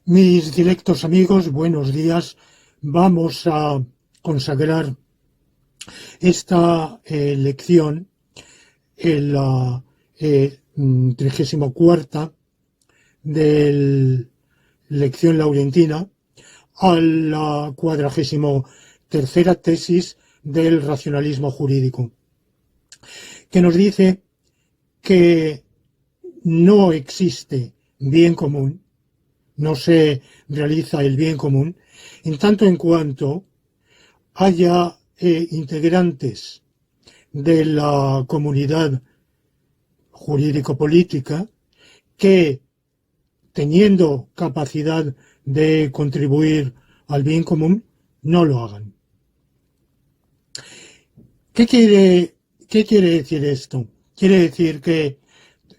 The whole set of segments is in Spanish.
Mis directos amigos, buenos días. Vamos a consagrar esta lección en la 34ª de lección laurentina a la 43ª tesis del racionalismo jurídico, que nos dice que no existe bien común, no se realiza el bien común, en tanto en cuanto haya integrantes de la comunidad jurídico-política que, teniendo capacidad de contribuir al bien común, no lo hagan. ¿Qué quiere decir esto? Quiere decir que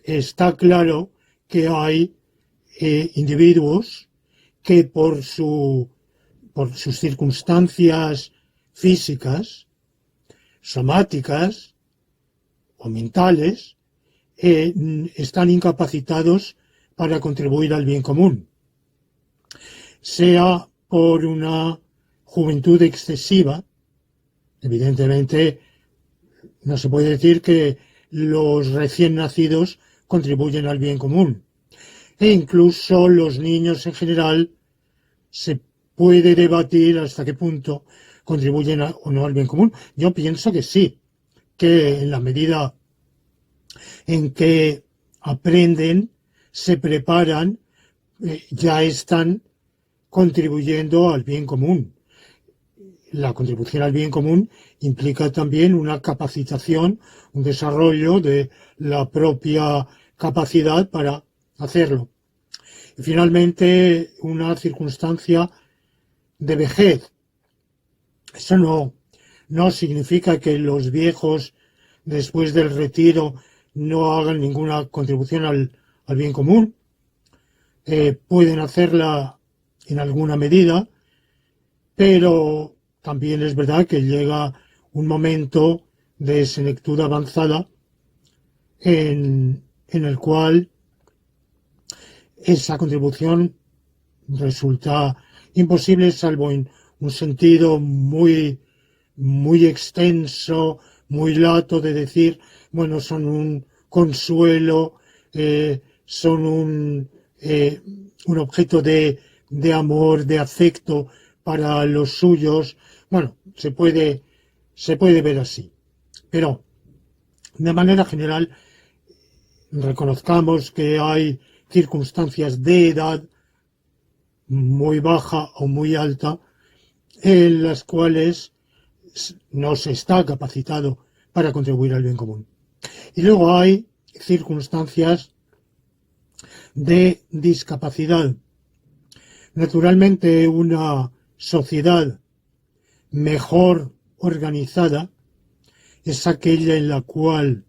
está claro que hay individuos que por sus circunstancias físicas, somáticas o mentales, están incapacitados para contribuir al bien común, sea por una juventud excesiva. Evidentemente, no se puede decir que los recién nacidos contribuyen al bien común. E incluso los niños en general se puede debatir hasta qué punto contribuyen o no al bien común. Yo pienso que sí, que en la medida en que aprenden, se preparan, ya están contribuyendo al bien común. La contribución al bien común implica también una capacitación, un desarrollo de la propia capacidad para hacerlo. Y finalmente, una circunstancia de vejez. Eso no significa que los viejos, después del retiro, no hagan ninguna contribución al bien común. Pueden hacerla en alguna medida, pero también es verdad que llega un momento de senectud avanzada en el cual esa contribución resulta imposible, salvo en un sentido muy extenso, muy lato, de decir, bueno, son un consuelo, son un objeto de amor, de afecto para los suyos. Bueno, se puede ver así. Pero, de manera general, reconozcamos que hay circunstancias de edad muy baja o muy alta en las cuales no se está capacitado para contribuir al bien común. Y luego hay circunstancias de discapacidad. Naturalmente, una sociedad mejor organizada es aquella en la cual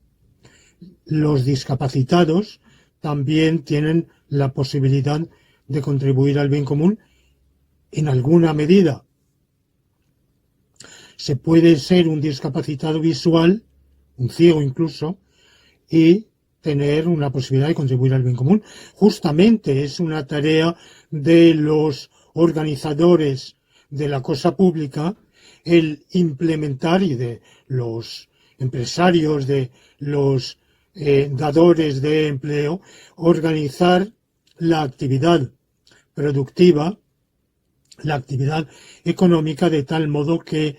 los discapacitados también tienen la posibilidad de contribuir al bien común en alguna medida. Se puede ser un discapacitado visual, un ciego incluso, y tener una posibilidad de contribuir al bien común. Justamente es una tarea de los organizadores de la cosa pública el implementar, y de los empresarios, de los dadores de empleo, organizar la actividad productiva, la actividad económica, de tal modo que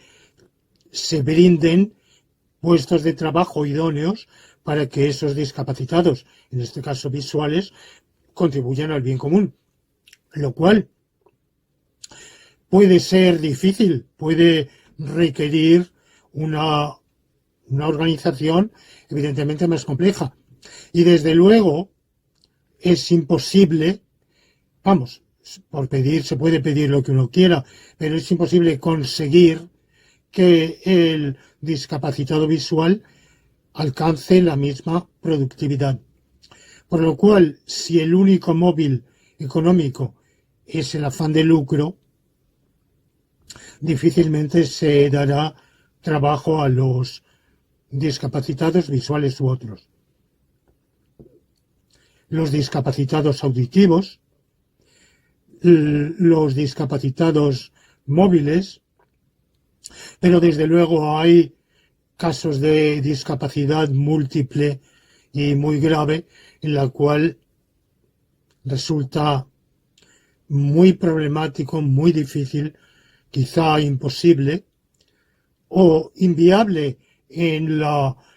se brinden puestos de trabajo idóneos para que esos discapacitados, en este caso visuales, contribuyan al bien común. Lo cual puede ser difícil, puede requerir una organización evidentemente más compleja. Y desde luego es imposible, vamos, por pedir se puede pedir lo que uno quiera, pero es imposible conseguir que el discapacitado visual alcance la misma productividad. Por lo cual, si el único móvil económico es el afán de lucro, difícilmente se dará trabajo a los discapacitados visuales u otros. Los discapacitados auditivos los discapacitados móviles, pero desde luego hay casos de discapacidad múltiple y muy grave en la cual resulta muy problemático, muy difícil, quizá imposible o inviable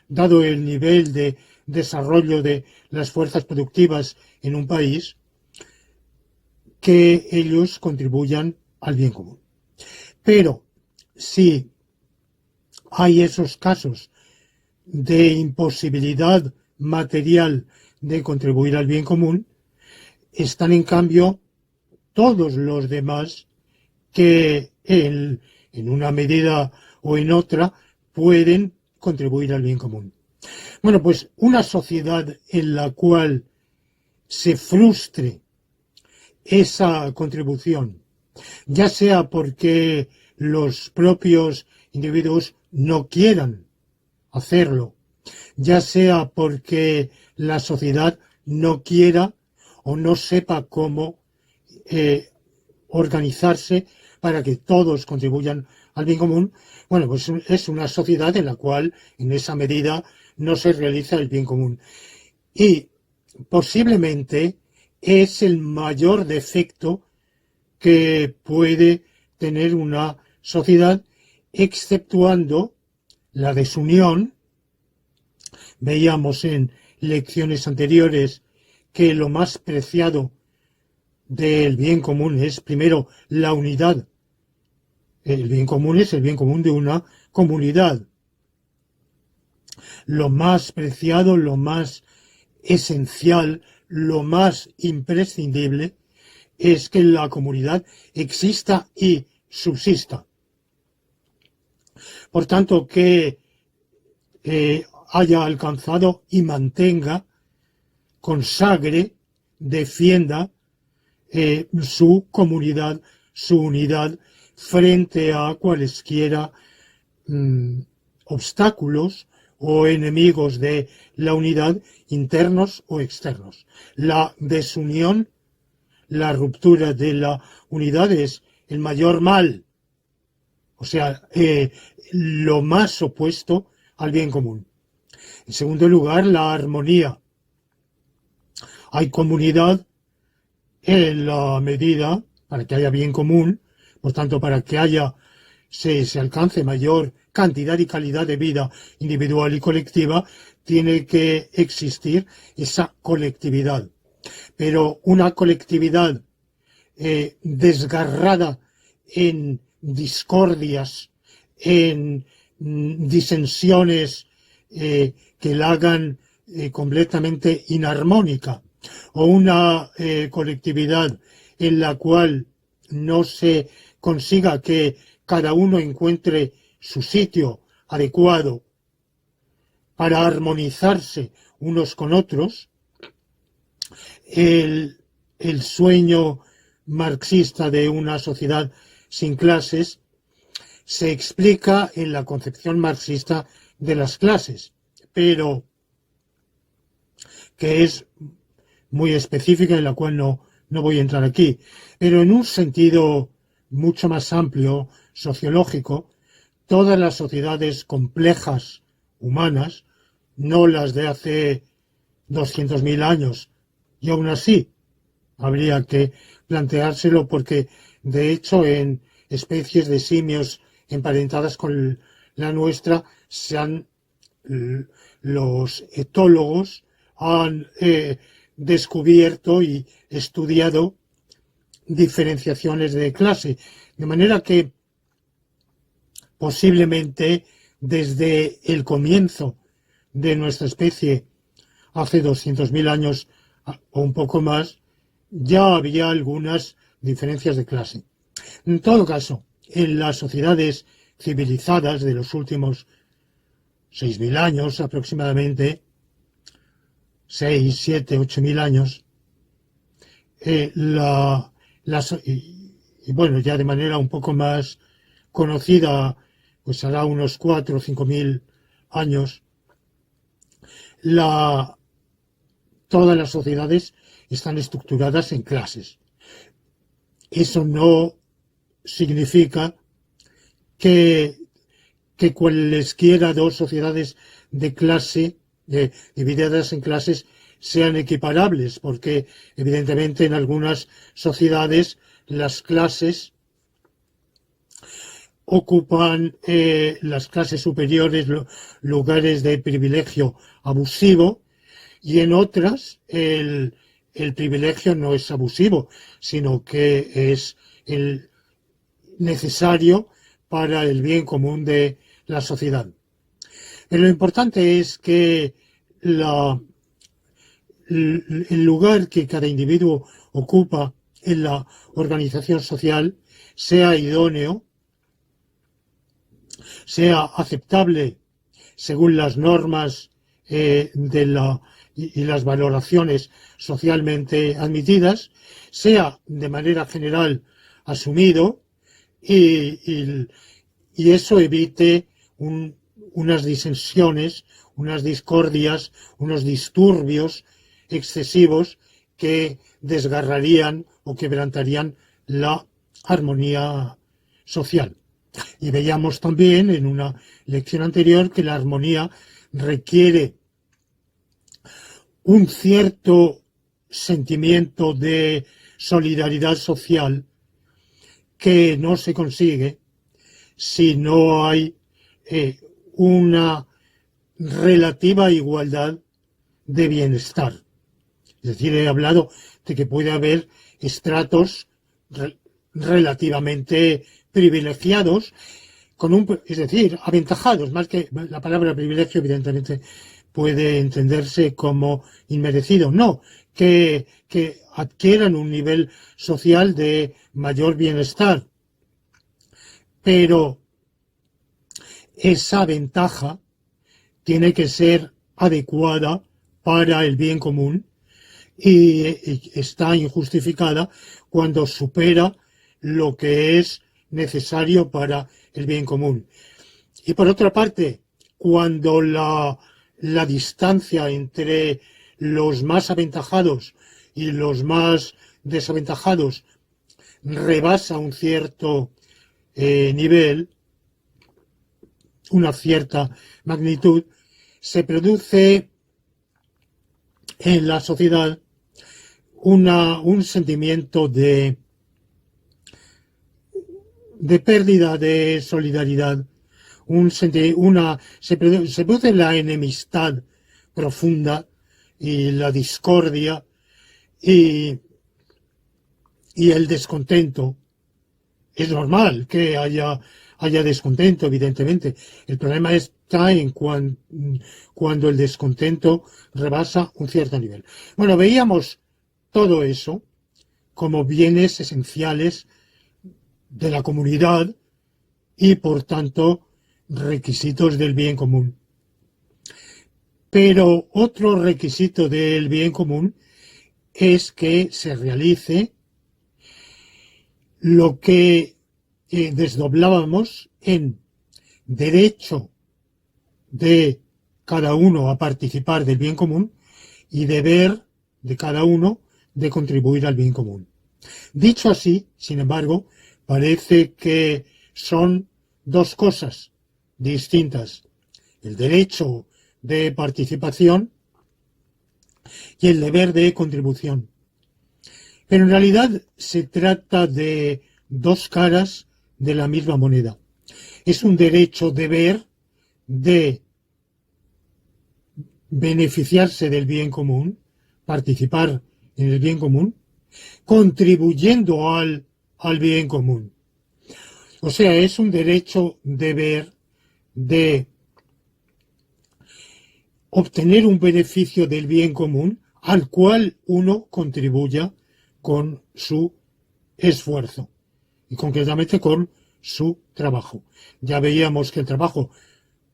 dado el nivel de desarrollo de las fuerzas productivas en un país, que ellos contribuyan al bien común. Pero si hay esos casos de imposibilidad material de contribuir al bien común, están en cambio todos los demás que en una medida o en otra pueden contribuir al bien común. Bueno, pues una sociedad en la cual se frustre esa contribución, ya sea porque los propios individuos no quieran hacerlo, ya sea porque la sociedad no quiera o no sepa cómo organizarse para que todos contribuyan al bien común, bueno, pues es una sociedad en la cual en esa medida no se realiza el bien común. Y posiblemente es el mayor defecto que puede tener una sociedad, exceptuando la desunión. Veíamos en lecciones anteriores que lo más preciado del bien común es, primero, la unidad. El bien común es el bien común de una comunidad. Lo más preciado, lo más esencial, lo más imprescindible es que la comunidad exista y subsista. Por tanto, que haya alcanzado y mantenga, consagre, defienda su comunidad, su unidad frente a cualesquiera obstáculos o enemigos de la unidad, internos o externos. La desunión, la ruptura de la unidad es el mayor mal, o sea, lo más opuesto al bien común. En segundo lugar, la armonía. Hay comunidad en la medida, para que haya bien común, por tanto, para que se alcance mayor cantidad y calidad de vida individual y colectiva, tiene que existir esa colectividad. Pero una colectividad desgarrada en discordias, en disensiones que la hagan completamente inarmónica, o una colectividad en la cual no se consiga que cada uno encuentre su sitio adecuado para armonizarse unos con otros, el sueño marxista de una sociedad sin clases se explica en la concepción marxista de las clases, pero que es muy específica en la cual no voy a entrar aquí, pero en un sentido mucho más amplio, sociológico, todas las sociedades complejas humanas, no las de hace 200.000 años, y aún así habría que planteárselo porque, de hecho, en especies de simios emparentadas con la nuestra, los etólogos han descubierto y estudiado diferenciaciones de clase, de manera que posiblemente desde el comienzo de nuestra especie, hace 200.000 años o un poco más, ya había algunas diferencias de clase. En todo caso, en las sociedades civilizadas de los últimos 6.000 años aproximadamente, 6, 7, 8.000 años, y bueno, ya de manera un poco más conocida, pues hará unos 4 o 5.000 años, todas las sociedades están estructuradas en clases. Eso no significa que cualesquiera dos sociedades de clase divididas en clases sean equiparables, porque evidentemente en algunas sociedades las clases ocupan las clases superiores lugares de privilegio abusivo, y en otras el privilegio no es abusivo, sino que es el necesario para el bien común de la sociedad. Pero lo importante es que el lugar que cada individuo ocupa en la organización social sea idóneo, sea aceptable según las normas y las valoraciones socialmente admitidas, sea de manera general asumido y eso evite unas disensiones, unas discordias, unos disturbios excesivos que desgarrarían o quebrantarían la armonía social. Y veíamos también en una lección anterior que la armonía requiere un cierto sentimiento de solidaridad social que no se consigue si no hay una relativa igualdad de bienestar. Es decir, he hablado de que puede haber estratos relativamente privilegiados, es decir, aventajados, más que la palabra privilegio evidentemente puede entenderse como inmerecido, no, que adquieran un nivel social de mayor bienestar, pero esa ventaja tiene que ser adecuada para el bien común y está injustificada cuando supera lo que es necesario para el bien común. Y por otra parte, cuando la distancia entre los más aventajados y los más desaventajados rebasa un cierto nivel, una cierta magnitud, se produce en la sociedad un sentimiento de pérdida de solidaridad, se produce la enemistad profunda y la discordia y el descontento. Es normal que haya descontento, evidentemente. El problema está en cuando el descontento rebasa un cierto nivel. Bueno, veíamos todo eso como bienes esenciales de la comunidad y, por tanto, requisitos del bien común. Pero otro requisito del bien común es que se realice lo que desdoblábamos en derecho de cada uno a participar del bien común y deber de cada uno de contribuir al bien común. Dicho así, sin embargo, parece que son dos cosas distintas: el derecho de participación y el deber de contribución. Pero en realidad se trata de dos caras de la misma moneda. Es un derecho-deber de beneficiarse del bien común, participar en el bien común, contribuyendo al bien común. O sea, es un derecho-deber de obtener un beneficio del bien común al cual uno contribuya con su esfuerzo y concretamente con su trabajo. Ya veíamos que el trabajo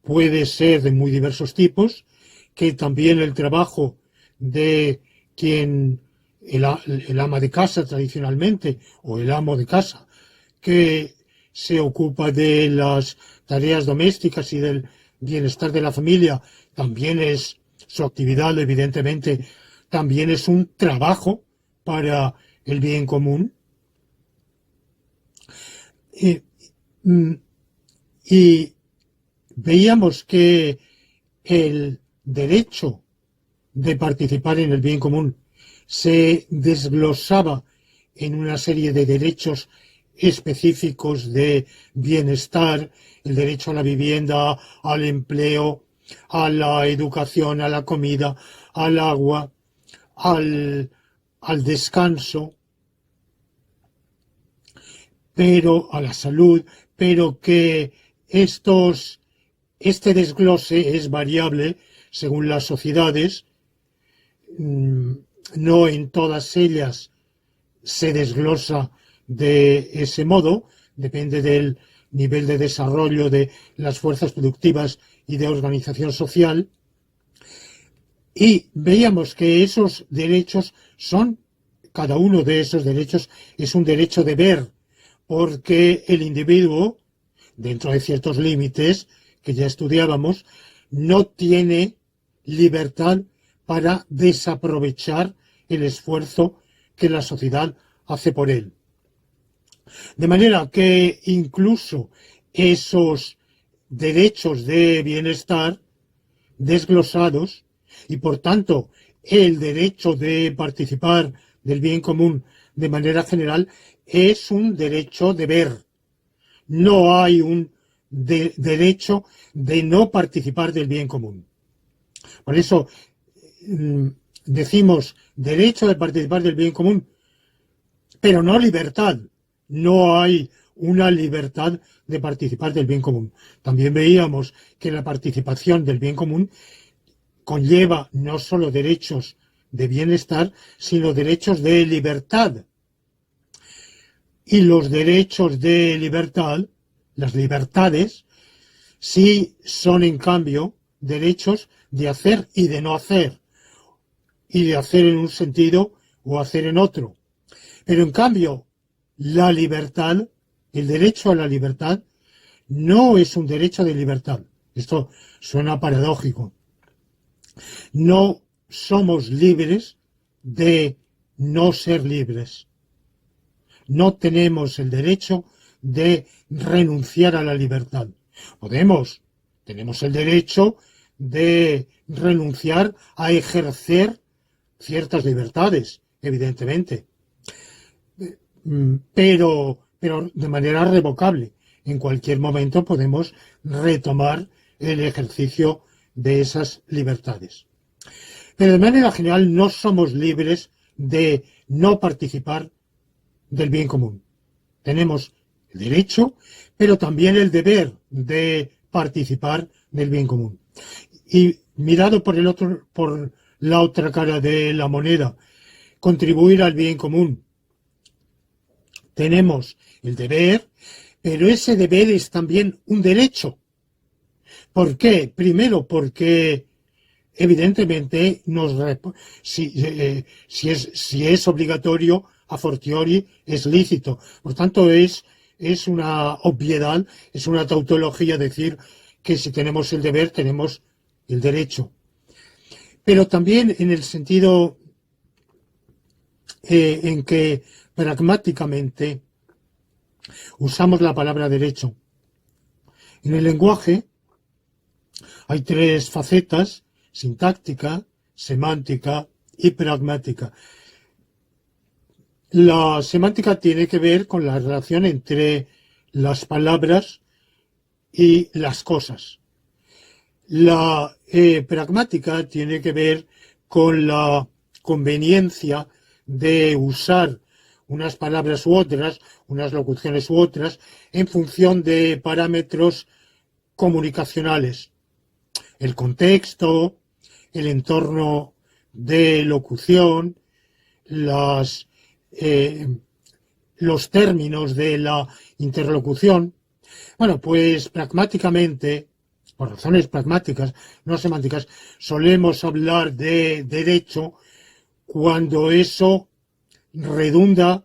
puede ser de muy diversos tipos, que también el trabajo de quien el ama de casa tradicionalmente o el amo de casa que se ocupa de las tareas domésticas y del bienestar de la familia, también es su actividad, evidentemente, también es un trabajo para el bien común. Y, mm, y veíamos que el derecho de participar en el bien común se desglosaba en una serie de derechos específicos de bienestar, el derecho a la vivienda, al empleo, a la educación, a la comida, al agua, al descanso, pero a la salud, pero que este desglose es variable según las sociedades. No en todas ellas se desglosa de ese modo, depende del nivel de desarrollo de las fuerzas productivas y de organización social. Y veíamos que esos derechos cada uno de esos derechos es un derecho de ver, porque el individuo, dentro de ciertos límites que ya estudiábamos, no tiene libertad para desaprovechar el esfuerzo que la sociedad hace por él. De manera que incluso esos derechos de bienestar desglosados y por tanto el derecho de participar del bien común de manera general es un derecho de ver. No hay un derecho de no participar del bien común. Por eso decimos derecho de participar del bien común, pero no libertad. No hay una libertad de participar del bien común. También veíamos que la participación del bien común conlleva no solo derechos de bienestar, sino derechos de libertad. Y los derechos de libertad, las libertades, sí son en cambio derechos de hacer y de no hacer, y de hacer en un sentido o hacer en otro. Pero en cambio, la libertad, el derecho a la libertad, no es un derecho de libertad. Esto suena paradójico. No somos libres de no ser libres. No tenemos el derecho de renunciar a la libertad. Tenemos el derecho de renunciar a ejercer ciertas libertades, evidentemente, pero de manera revocable. En cualquier momento podemos retomar el ejercicio de esas libertades. Pero de manera general no somos libres de no participar del bien común. Tenemos el derecho, pero también el deber de participar del bien común. Y mirado por la otra cara de la moneda, contribuir al bien común. Tenemos el deber, pero ese deber es también un derecho. ¿Por qué? Primero, porque evidentemente si es obligatorio, a fortiori es lícito. Por tanto, es una obviedad, es una tautología decir que si tenemos el deber, tenemos el derecho. Pero también en el sentido en que pragmáticamente usamos la palabra derecho. En el lenguaje hay tres facetas: sintáctica, semántica y pragmática. La semántica tiene que ver con la relación entre las palabras y las cosas. La pragmática tiene que ver con la conveniencia de usar unas palabras u otras, unas locuciones u otras, en función de parámetros comunicacionales. El contexto, el entorno de locución, los términos de la interlocución. Bueno, pues pragmáticamente, por razones pragmáticas, no semánticas, solemos hablar de derecho cuando eso redunda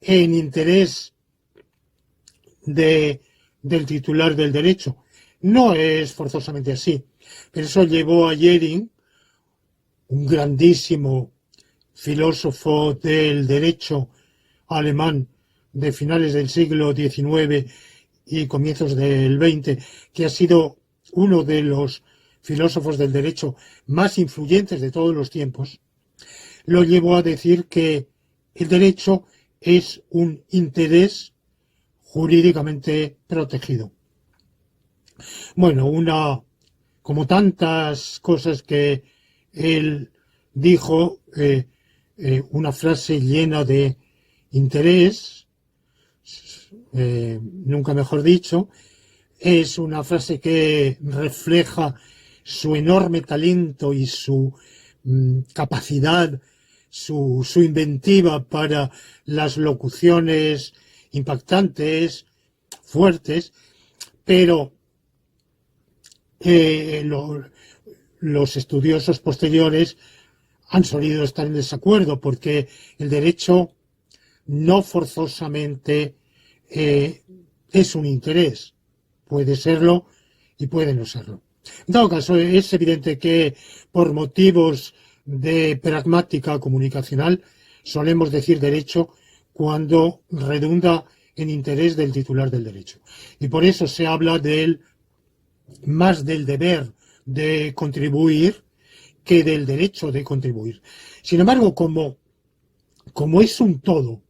en interés del titular del derecho. No es forzosamente así, pero eso llevó a Jhering, un grandísimo filósofo del derecho alemán de finales del siglo XIX y comienzos del XX, que ha sido uno de los filósofos del derecho más influyentes de todos los tiempos, lo llevó a decir que el derecho es un interés jurídicamente protegido. Bueno, como tantas cosas que él dijo, una frase llena de interés, nunca mejor dicho, es una frase que refleja su enorme talento y su capacidad, su inventiva para las locuciones impactantes, fuertes, pero los estudiosos posteriores han solido estar en desacuerdo porque el derecho no forzosamente es un interés. Puede serlo y puede no serlo. En todo caso, es evidente que por motivos de pragmática comunicacional solemos decir derecho cuando redunda en interés del titular del derecho. Y por eso se habla más del deber de contribuir que del derecho de contribuir. Sin embargo, como es un todo,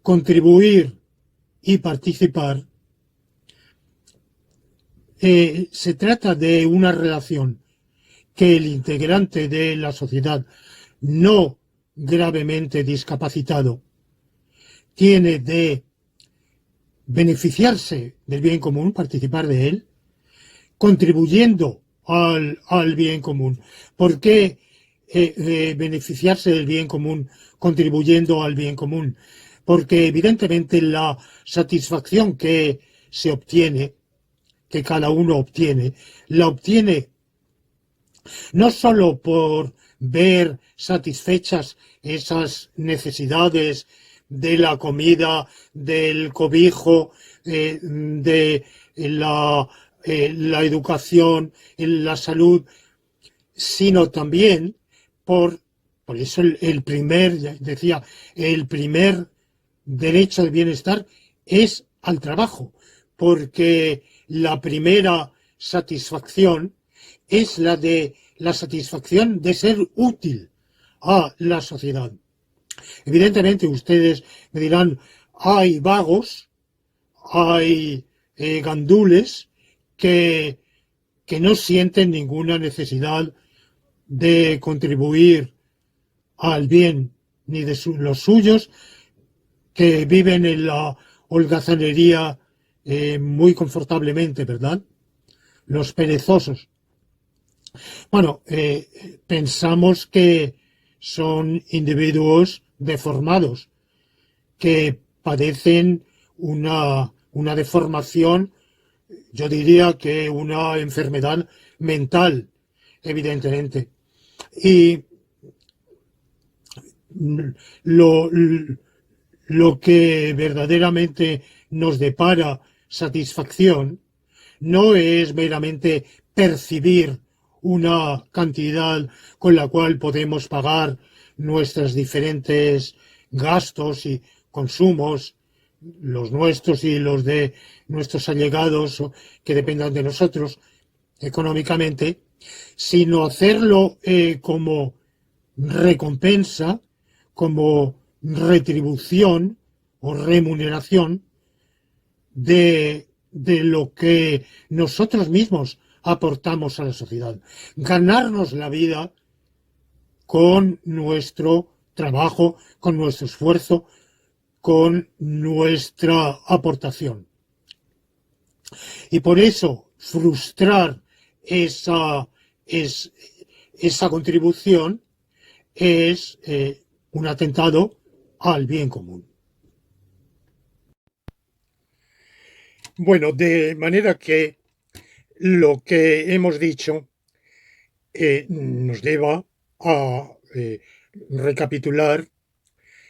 contribuir y participar, se trata de una relación que el integrante de la sociedad no gravemente discapacitado tiene de beneficiarse del bien común, participar de él, contribuyendo al bien común. ¿Por qué beneficiarse del bien común contribuyendo al bien común? Porque evidentemente la satisfacción que se obtiene, que cada uno obtiene, la obtiene no sólo por ver satisfechas esas necesidades de la comida, del cobijo, de la educación, la salud, sino también por eso el primer derecho de bienestar es al trabajo, porque la primera satisfacción es la satisfacción de ser útil a la sociedad. Evidentemente ustedes me dirán, hay vagos, hay gandules que no sienten ninguna necesidad de contribuir al bien ni de los suyos, que viven en la holgazanería muy confortablemente, ¿verdad? Los perezosos. Bueno, pensamos que son individuos deformados, que padecen una deformación, yo diría que una enfermedad mental, evidentemente. Y lo que verdaderamente nos depara satisfacción no es meramente percibir una cantidad con la cual podemos pagar nuestros diferentes gastos y consumos, los nuestros y los de nuestros allegados que dependan de nosotros económicamente, sino hacerlo como recompensa, como retribución o remuneración de lo que nosotros mismos aportamos a la sociedad. Ganarnos la vida con nuestro trabajo, con nuestro esfuerzo, con nuestra aportación. Y por eso frustrar esa contribución es un atentado al bien común. Bueno, de manera que lo que hemos dicho nos lleva a recapitular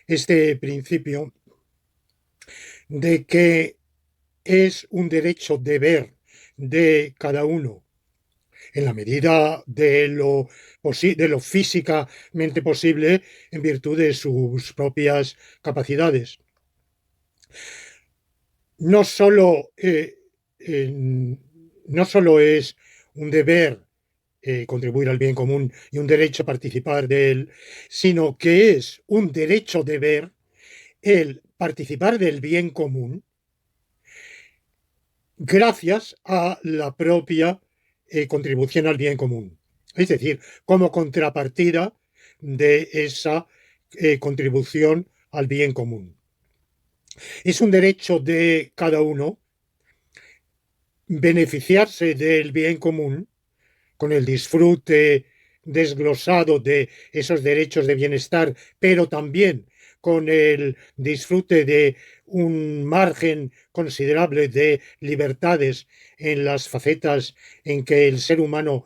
este principio de que es un derecho deber de cada uno, en la medida de lo físicamente posible, en virtud de sus propias capacidades. no solo, no solo es un deber contribuir al bien común y un derecho a participar de él, sino que es un derecho-deber el participar del bien común gracias a la propia contribución al bien común. Es decir, como contrapartida de esa contribución al bien común. Es un derecho de cada uno beneficiarse del bien común con el disfrute desglosado de esos derechos de bienestar, pero también con el disfrute de un margen considerable de libertades en las facetas en que el ser humano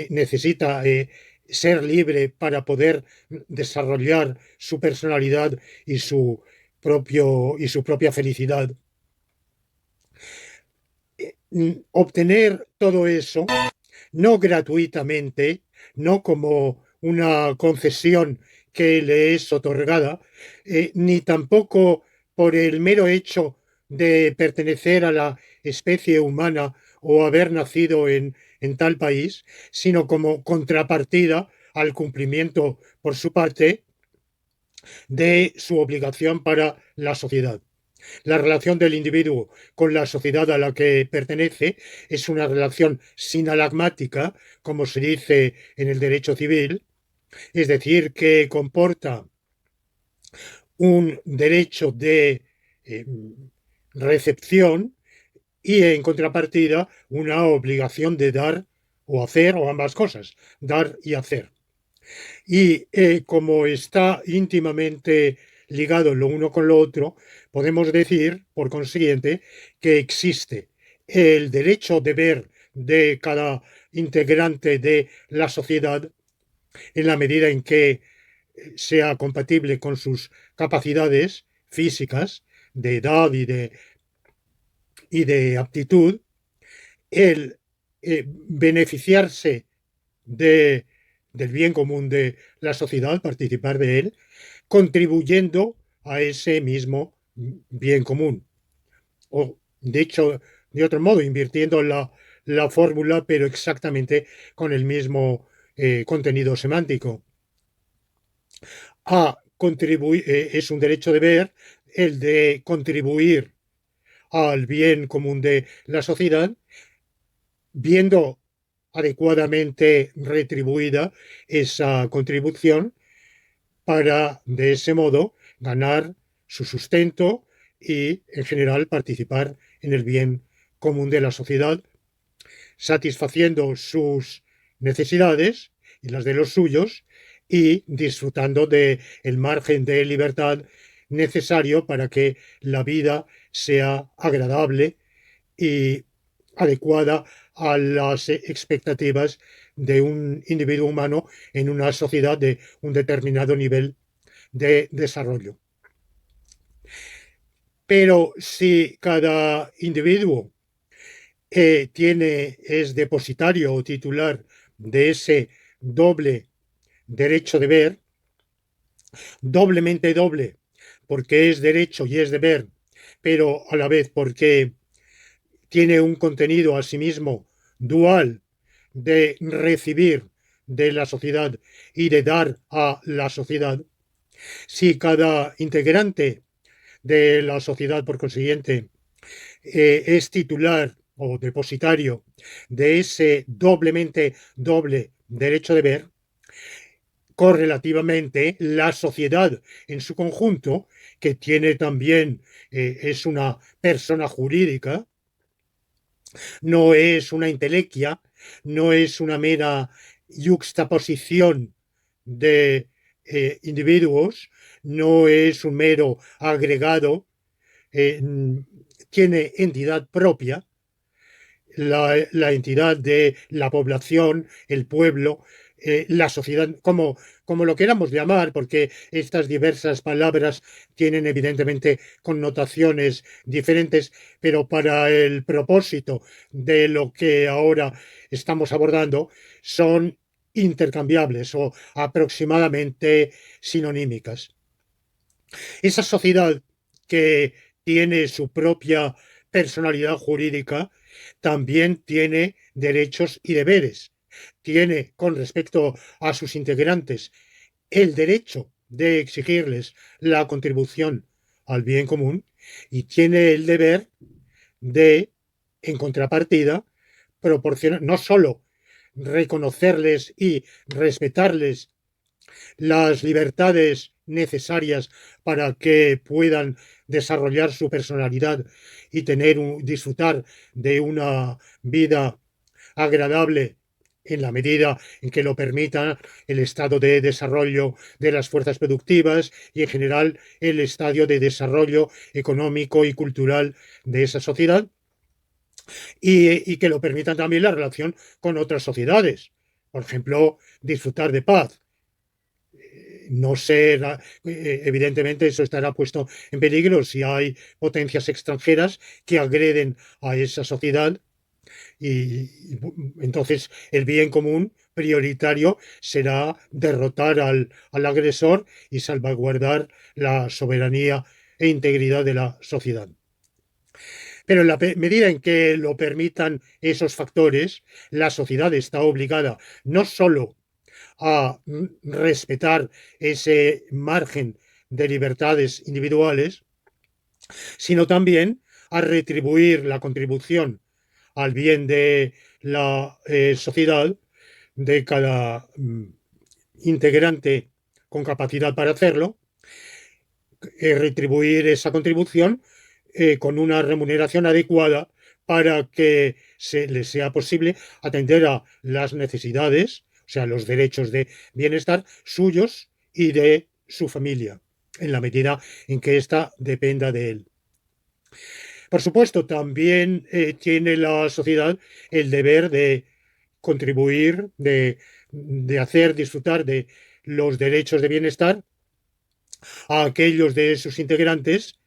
necesita ser libre para poder desarrollar su personalidad y y su propia felicidad. Obtener todo eso no gratuitamente, no como una concesión que le es otorgada, ni tampoco por el mero hecho de pertenecer a la especie humana o haber nacido en tal país, sino como contrapartida al cumplimiento por su parte de su obligación para la sociedad. La relación del individuo con la sociedad a la que pertenece es una relación sinalagmática, como se dice en el derecho civil, es decir, que comporta un derecho de eh, recepción y en contrapartida una obligación de dar o hacer o ambas cosas, dar y hacer. Y como está íntimamente ligado lo uno con lo otro, podemos decir, por consiguiente, que existe el derecho-deber de cada integrante de la sociedad en la medida en que sea compatible con sus capacidades físicas, de edad y de aptitud, el beneficiarse de, del bien común de la sociedad, participar de él, contribuyendo a ese mismo bien común. O, de hecho, de otro modo, invirtiendo la fórmula, pero exactamente con el mismo contenido semántico. A contribuir, es un derecho de ver el de contribuir al bien común de la sociedad, viendo adecuadamente retribuida esa contribución para de ese modo ganar su sustento y en general participar en el bien común de la sociedad, satisfaciendo sus necesidades y las de los suyos y disfrutando de el margen de libertad necesario para que la vida sea agradable y adecuada a las expectativas de un individuo humano en una sociedad de un determinado nivel de desarrollo. Pero si cada individuo es depositario o titular de ese doble derecho de ver, doblemente doble, porque es derecho y es deber, pero a la vez porque tiene un contenido a sí mismo dual de recibir de la sociedad y de dar a la sociedad, si cada integrante de la sociedad, por consiguiente, es titular o depositario de ese doblemente doble derecho de ver, correlativamente la sociedad en su conjunto, que tiene también, es una persona jurídica, no es una intelequia, no es una mera yuxtaposición de individuos, no es un mero agregado, eh, tiene entidad propia, la entidad de la población, el pueblo, la sociedad, como lo queramos llamar, porque estas diversas palabras tienen evidentemente connotaciones diferentes, pero para el propósito de lo que ahora estamos abordando son intercambiables o aproximadamente sinonímicas. Esa sociedad que tiene su propia personalidad jurídica, también tiene derechos y deberes. Tiene, con respecto a sus integrantes, el derecho de exigirles la contribución al bien común y tiene el deber de, en contrapartida, proporcionar, no solo reconocerles y respetarles las libertades necesarias para que puedan desarrollar su personalidad y disfrutar de una vida agradable en la medida en que lo permita el estado de desarrollo de las fuerzas productivas y en general el estadio de desarrollo económico y cultural de esa sociedad y que lo permitan también la relación con otras sociedades. Por ejemplo, disfrutar de paz. No ser, evidentemente, eso estará puesto en peligro si hay potencias extranjeras que agreden a esa sociedad y entonces el bien común prioritario será derrotar al agresor y salvaguardar la soberanía e integridad de la sociedad. Pero en la medida en que lo permitan esos factores, la sociedad está obligada no solo a respetar ese margen de libertades individuales, sino también a retribuir la contribución al bien de la sociedad de cada integrante con capacidad para hacerlo, retribuir esa contribución con una remuneración adecuada para que les sea posible atender a las necesidades, o sea, los derechos de bienestar suyos y de su familia, en la medida en que ésta dependa de él. Por supuesto, también tiene la sociedad el deber de contribuir, de hacer disfrutar de los derechos de bienestar a aquellos de sus integrantes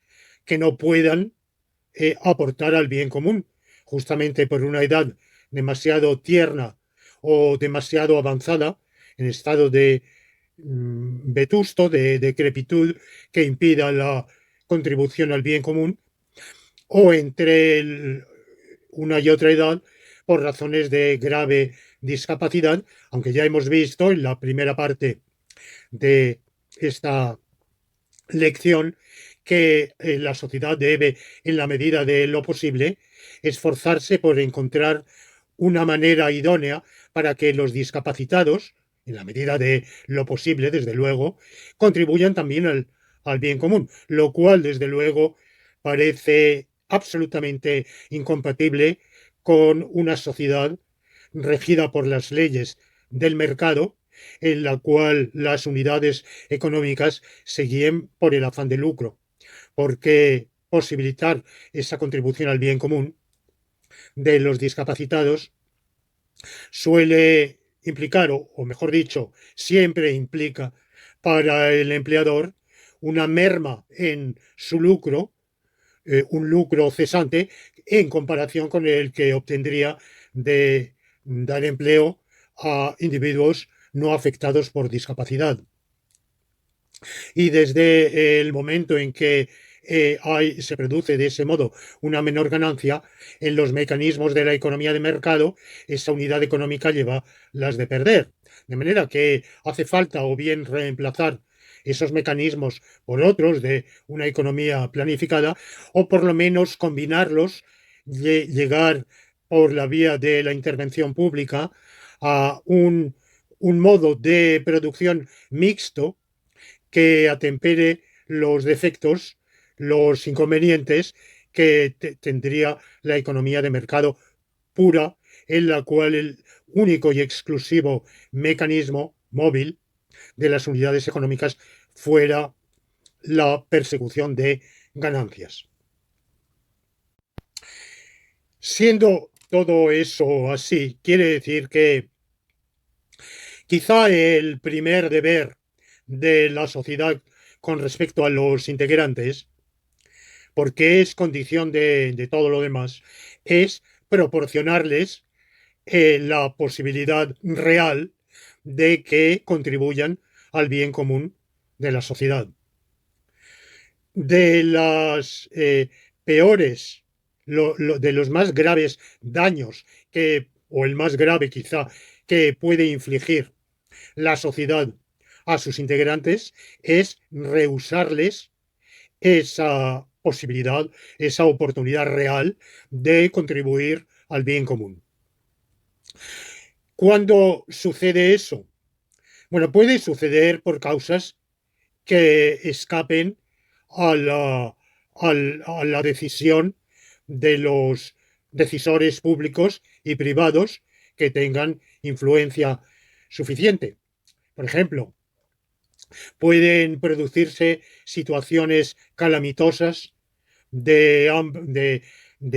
que no puedan aportar al bien común, justamente por una edad demasiado tierna o demasiado avanzada, en estado de vetusto, de decrepitud, que impida la contribución al bien común, o entre una y otra edad por razones de grave discapacidad, aunque ya hemos visto en la primera parte de esta lección que la sociedad debe, en la medida de lo posible, esforzarse por encontrar una manera idónea para que los discapacitados, en la medida de lo posible, desde luego, contribuyan también al bien común, lo cual, desde luego, parece absolutamente incompatible con una sociedad regida por las leyes del mercado, en la cual las unidades económicas se guíen por el afán de lucro, porque posibilitar esa contribución al bien común de los discapacitados suele implicar, o mejor dicho, siempre implica para el empleador una merma en su lucro, un lucro cesante en comparación con el que obtendría de dar empleo a individuos no afectados por discapacidad. Y desde el momento en que se produce de ese modo una menor ganancia, en los mecanismos de la economía de mercado, esa unidad económica lleva las de perder. De manera que hace falta o bien reemplazar esos mecanismos por otros de una economía planificada o por lo menos combinarlos, llegar por la vía de la intervención pública a un modo de producción mixto que atempere los defectos, los inconvenientes que tendría la economía de mercado pura, en la cual el único y exclusivo mecanismo móvil de las unidades económicas fuera la persecución de ganancias. Siendo todo eso así, quiere decir que quizá el primer deber de la sociedad con respecto a los integrantes, porque es condición de todo lo demás, es proporcionarles la posibilidad real de que contribuyan al bien común de la sociedad. de las peores, de los más graves daños o el más grave quizá, que puede infligir la sociedad a sus integrantes es rehusarles esa posibilidad, esa oportunidad real de contribuir al bien común. ¿Cuándo sucede eso? Bueno, puede suceder por causas que escapen a la decisión de los decisores públicos y privados que tengan influencia suficiente. Por ejemplo, pueden producirse situaciones calamitosas de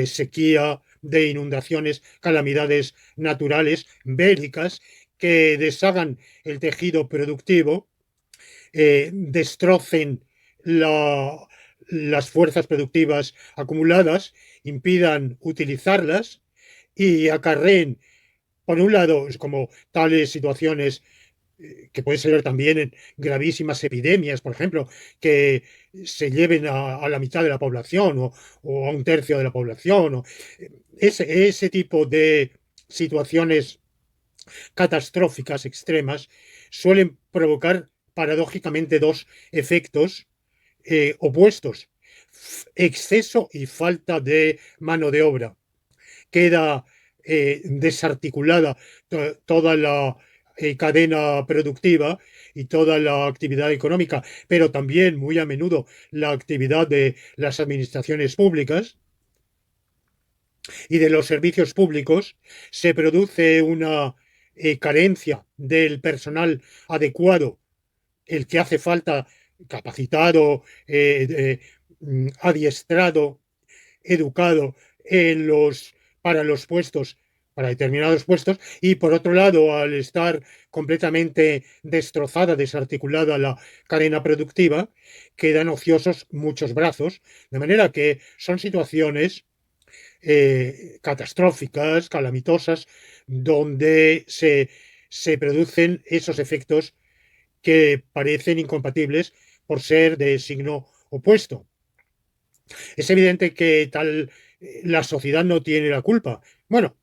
sequía, de inundaciones, calamidades naturales, bélicas, que deshagan el tejido productivo, destrocen la, las fuerzas productivas acumuladas, impidan utilizarlas y acarreen, por un lado, como tales situaciones que pueden ser también en gravísimas epidemias, por ejemplo, que se lleven a la mitad de la población o a un tercio de la población. Ese tipo de situaciones catastróficas extremas suelen provocar paradójicamente dos efectos opuestos: exceso y falta de mano de obra. Queda desarticulada toda la cadena productiva y toda la actividad económica, pero también muy a menudo la actividad de las administraciones públicas y de los servicios públicos. Se produce una carencia del personal adecuado, el que hace falta, capacitado, adiestrado, educado para los puestos, para determinados puestos, y por otro lado, al estar completamente destrozada, desarticulada la cadena productiva, quedan ociosos muchos brazos, de manera que son situaciones catastróficas, calamitosas, donde se producen esos efectos que parecen incompatibles por ser de signo opuesto. Es evidente que la sociedad no tiene la culpa. Bueno,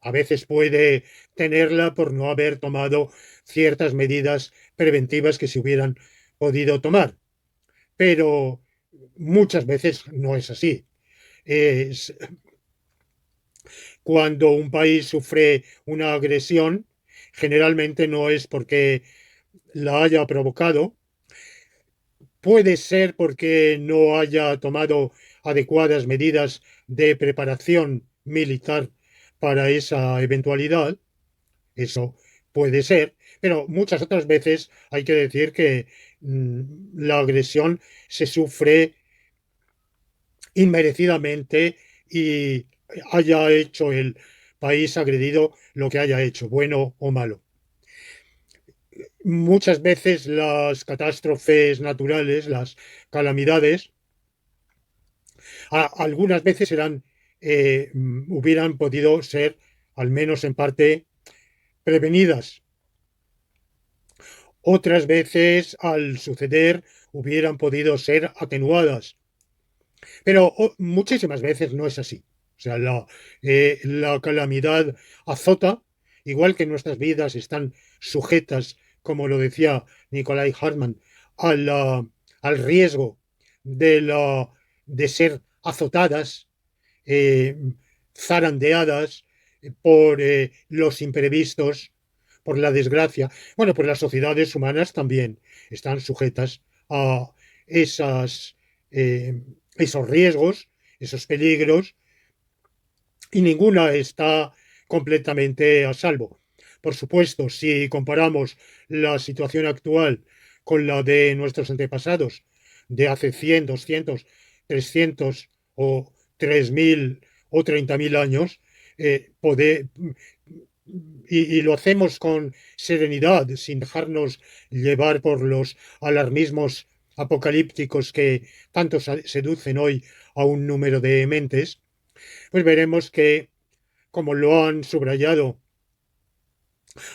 a veces puede tenerla por no haber tomado ciertas medidas preventivas que se hubieran podido tomar, pero muchas veces no es así. Es, cuando un país sufre una agresión, generalmente no es porque la haya provocado, puede ser porque no haya tomado adecuadas medidas de preparación militar para esa eventualidad. Eso puede ser, pero muchas otras veces hay que decir que la agresión se sufre inmerecidamente y haya hecho el país agredido lo que haya hecho, bueno o malo. Muchas veces las catástrofes naturales, las calamidades, algunas veces hubieran podido ser, al menos en parte, prevenidas. Otras veces, al suceder, hubieran podido ser atenuadas. Pero muchísimas veces no es así. O sea, la calamidad azota, igual que nuestras vidas están sujetas, como lo decía Nicolai Hartmann, al riesgo de ser azotadas, eh, zarandeadas por los imprevistos, por la desgracia. Bueno, pues las sociedades humanas también están sujetas a esas, eh, esos riesgos, esos peligros, y ninguna está completamente a salvo. Por supuesto, si comparamos la situación actual con la de nuestros antepasados de hace 100, 200, 300 o 3000 o 30.000 años, poder, y lo hacemos con serenidad, sin dejarnos llevar por los alarmismos apocalípticos que tanto seducen hoy a un número de mentes, pues veremos que, como lo han subrayado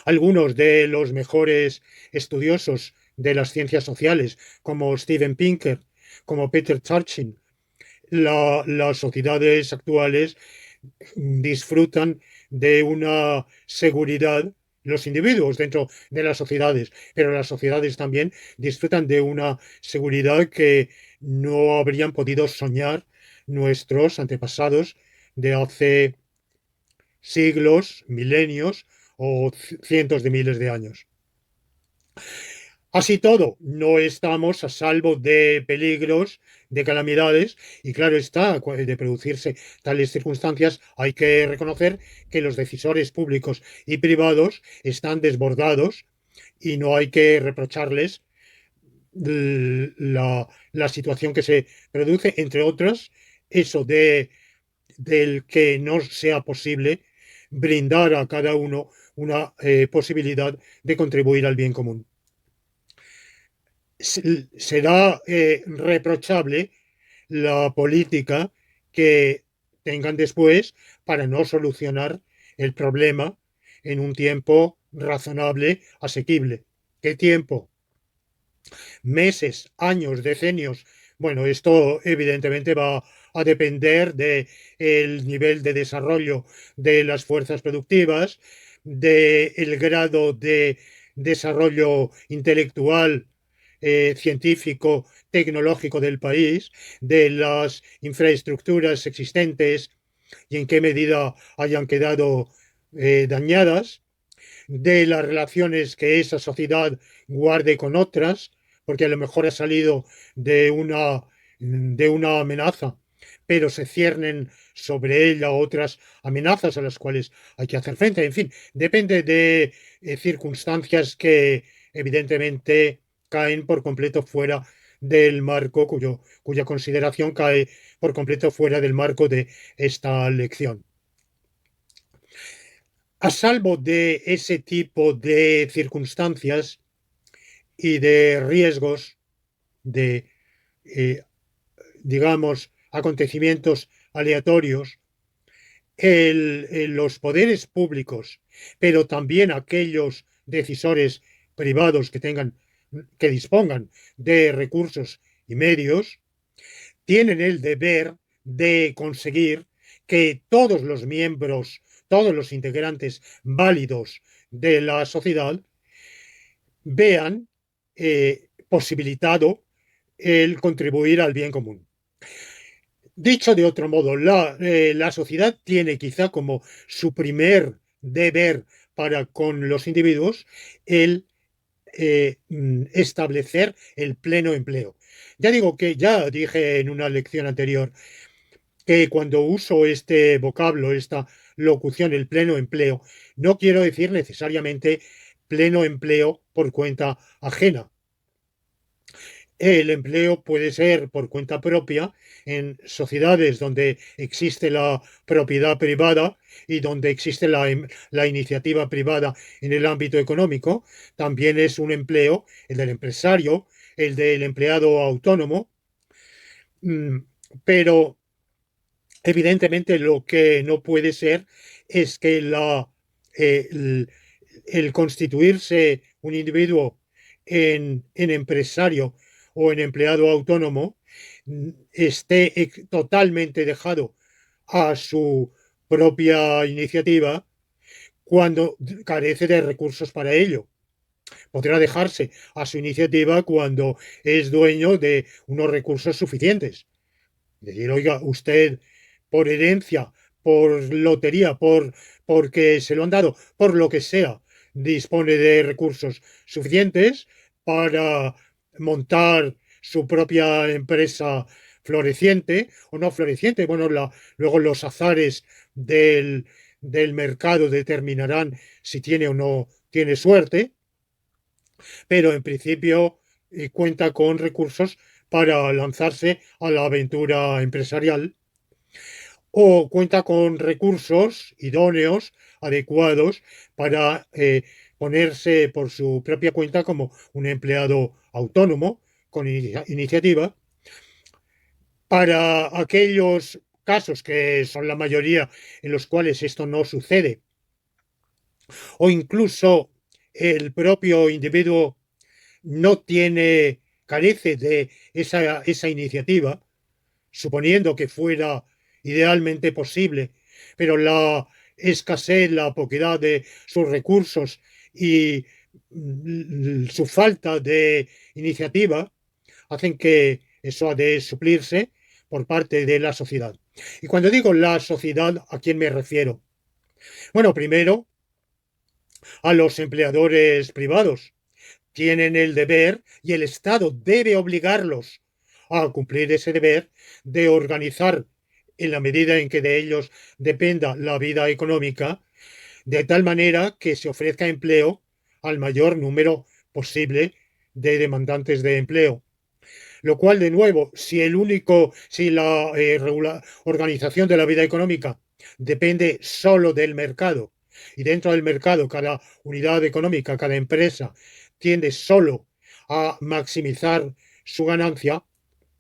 algunos de los mejores estudiosos de las ciencias sociales, como Steven Pinker, como Peter Turchin, las sociedades actuales disfrutan de una seguridad, los individuos dentro de las sociedades, pero las sociedades también disfrutan de una seguridad que no habrían podido soñar nuestros antepasados de hace siglos, milenios o cientos de miles de años. Así todo, no estamos a salvo de peligros, de calamidades, y claro está, de producirse tales circunstancias, hay que reconocer que los decisores públicos y privados están desbordados y no hay que reprocharles la situación que se produce, entre otras, eso del que no sea posible brindar a cada uno una posibilidad de contribuir al bien común. Será reprochable la política que tengan después para no solucionar el problema en un tiempo razonable, asequible. ¿Qué tiempo? ¿Meses, años, decenios? Bueno, esto evidentemente va a depender del nivel de desarrollo de las fuerzas productivas, del grado de desarrollo intelectual, científico, tecnológico del país, de las infraestructuras existentes y en qué medida hayan quedado dañadas, de las relaciones que esa sociedad guarde con otras, porque a lo mejor ha salido de una amenaza, pero se ciernen sobre ella otras amenazas a las cuales hay que hacer frente. En fin, depende de circunstancias que evidentemente caen por completo fuera del marco, cuya consideración cae por completo fuera del marco de esta lección. A salvo de ese tipo de circunstancias y de riesgos, de, eh, digamos, acontecimientos aleatorios, los poderes públicos, pero también aquellos decisores privados que dispongan de recursos y medios, tienen el deber de conseguir que todos los miembros, todos los integrantes válidos de la sociedad vean posibilitado el contribuir al bien común. Dicho de otro modo, la sociedad tiene quizá como su primer deber para con los individuos el establecer el pleno empleo. Ya dije en una lección anterior que cuando uso este vocablo, esta locución, el pleno empleo, no quiero decir necesariamente pleno empleo por cuenta ajena. El empleo puede ser por cuenta propia en sociedades donde existe la propiedad privada y donde existe la iniciativa privada en el ámbito económico. También es un empleo, el del empresario, el del empleado autónomo, pero evidentemente lo que no puede ser es que el constituirse un individuo en empresario o en empleado autónomo esté totalmente dejado a su propia iniciativa cuando carece de recursos para ello. Podrá dejarse a su iniciativa cuando es dueño de unos recursos suficientes. Decir, oiga, usted por herencia, por lotería, porque se lo han dado, por lo que sea, dispone de recursos suficientes para montar su propia empresa floreciente o no floreciente. Bueno, luego los azares del mercado determinarán si tiene o no tiene suerte, pero en principio cuenta con recursos para lanzarse a la aventura empresarial o cuenta con recursos idóneos, adecuados para ponerse por su propia cuenta como un empleado autónomo con iniciativa. Para aquellos casos que son la mayoría en los cuales esto no sucede, o incluso el propio individuo no tiene carece de esa iniciativa, suponiendo que fuera idealmente posible, pero la escasez, la poquedad de sus recursos y su falta de iniciativa hacen que eso ha de suplirse por parte de la sociedad. Y cuando digo la sociedad, ¿a quién me refiero? Bueno, primero a los empleadores privados. Tienen el deber y el Estado debe obligarlos a cumplir ese deber de organizar en la medida en que de ellos dependa la vida económica, de tal manera que se ofrezca empleo al mayor número posible de demandantes de empleo. Lo cual, de nuevo, si la organización de la vida económica depende solo del mercado y dentro del mercado cada unidad económica, cada empresa tiende solo a maximizar su ganancia,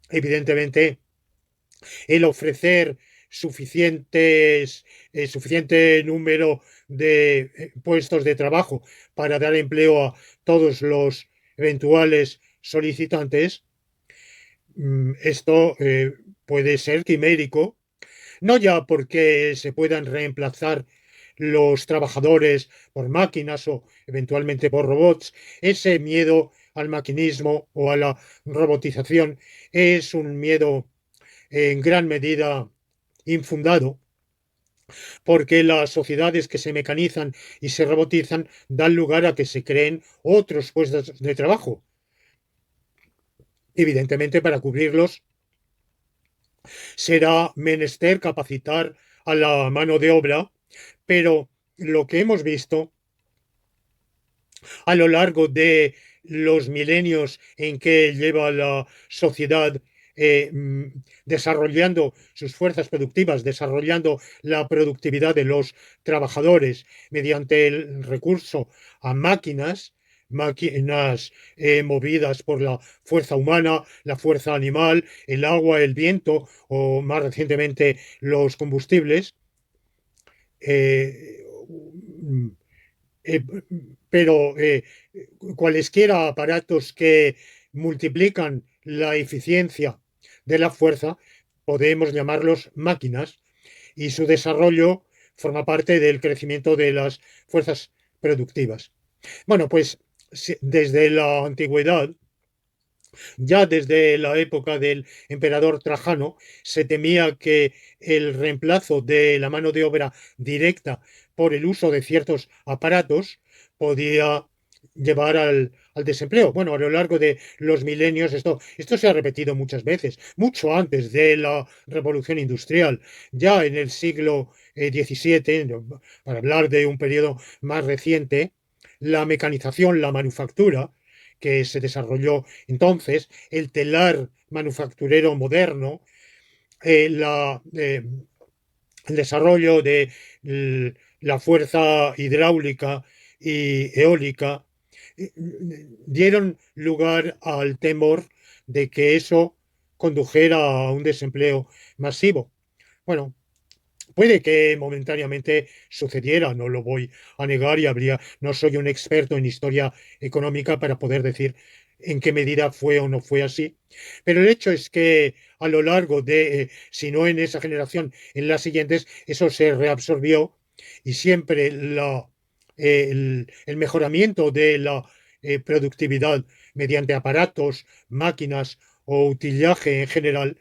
evidentemente el ofrecer suficiente número de puestos de trabajo para dar empleo a todos los eventuales solicitantes, esto puede ser quimérico, no ya porque se puedan reemplazar los trabajadores por máquinas o eventualmente por robots. Ese miedo al maquinismo o a la robotización es un miedo en gran medida infundado, porque las sociedades que se mecanizan y se robotizan dan lugar a que se creen otros puestos de trabajo. Evidentemente, para cubrirlos será menester capacitar a la mano de obra, pero lo que hemos visto a lo largo de los milenios en que lleva la sociedad desarrollando sus fuerzas productivas, desarrollando la productividad de los trabajadores mediante el recurso a máquinas movidas por la fuerza humana, la fuerza animal, el agua, el viento o más recientemente los combustibles. Eh, eh, pero cualesquiera aparatos que multiplican la eficiencia de la fuerza, podemos llamarlos máquinas, y su desarrollo forma parte del crecimiento de las fuerzas productivas. Bueno, pues desde la antigüedad, ya desde la época del emperador Trajano, se temía que el reemplazo de la mano de obra directa por el uso de ciertos aparatos podía llevar al desempleo. Bueno, a lo largo de los milenios esto se ha repetido muchas veces, mucho antes de la revolución industrial, ya en el siglo XVII, para hablar de un periodo más reciente, la mecanización, la manufactura, que se desarrolló entonces, el telar manufacturero moderno, el desarrollo de la fuerza hidráulica y eólica, dieron lugar al temor de que eso condujera a un desempleo masivo. Bueno, puede que momentáneamente sucediera, no lo voy a negar y no soy un experto en historia económica para poder decir en qué medida fue o no fue así, pero el hecho es que a lo largo de, si no en esa generación, en las siguientes, eso se reabsorbió y siempre el mejoramiento de la productividad mediante aparatos, máquinas o utillaje en general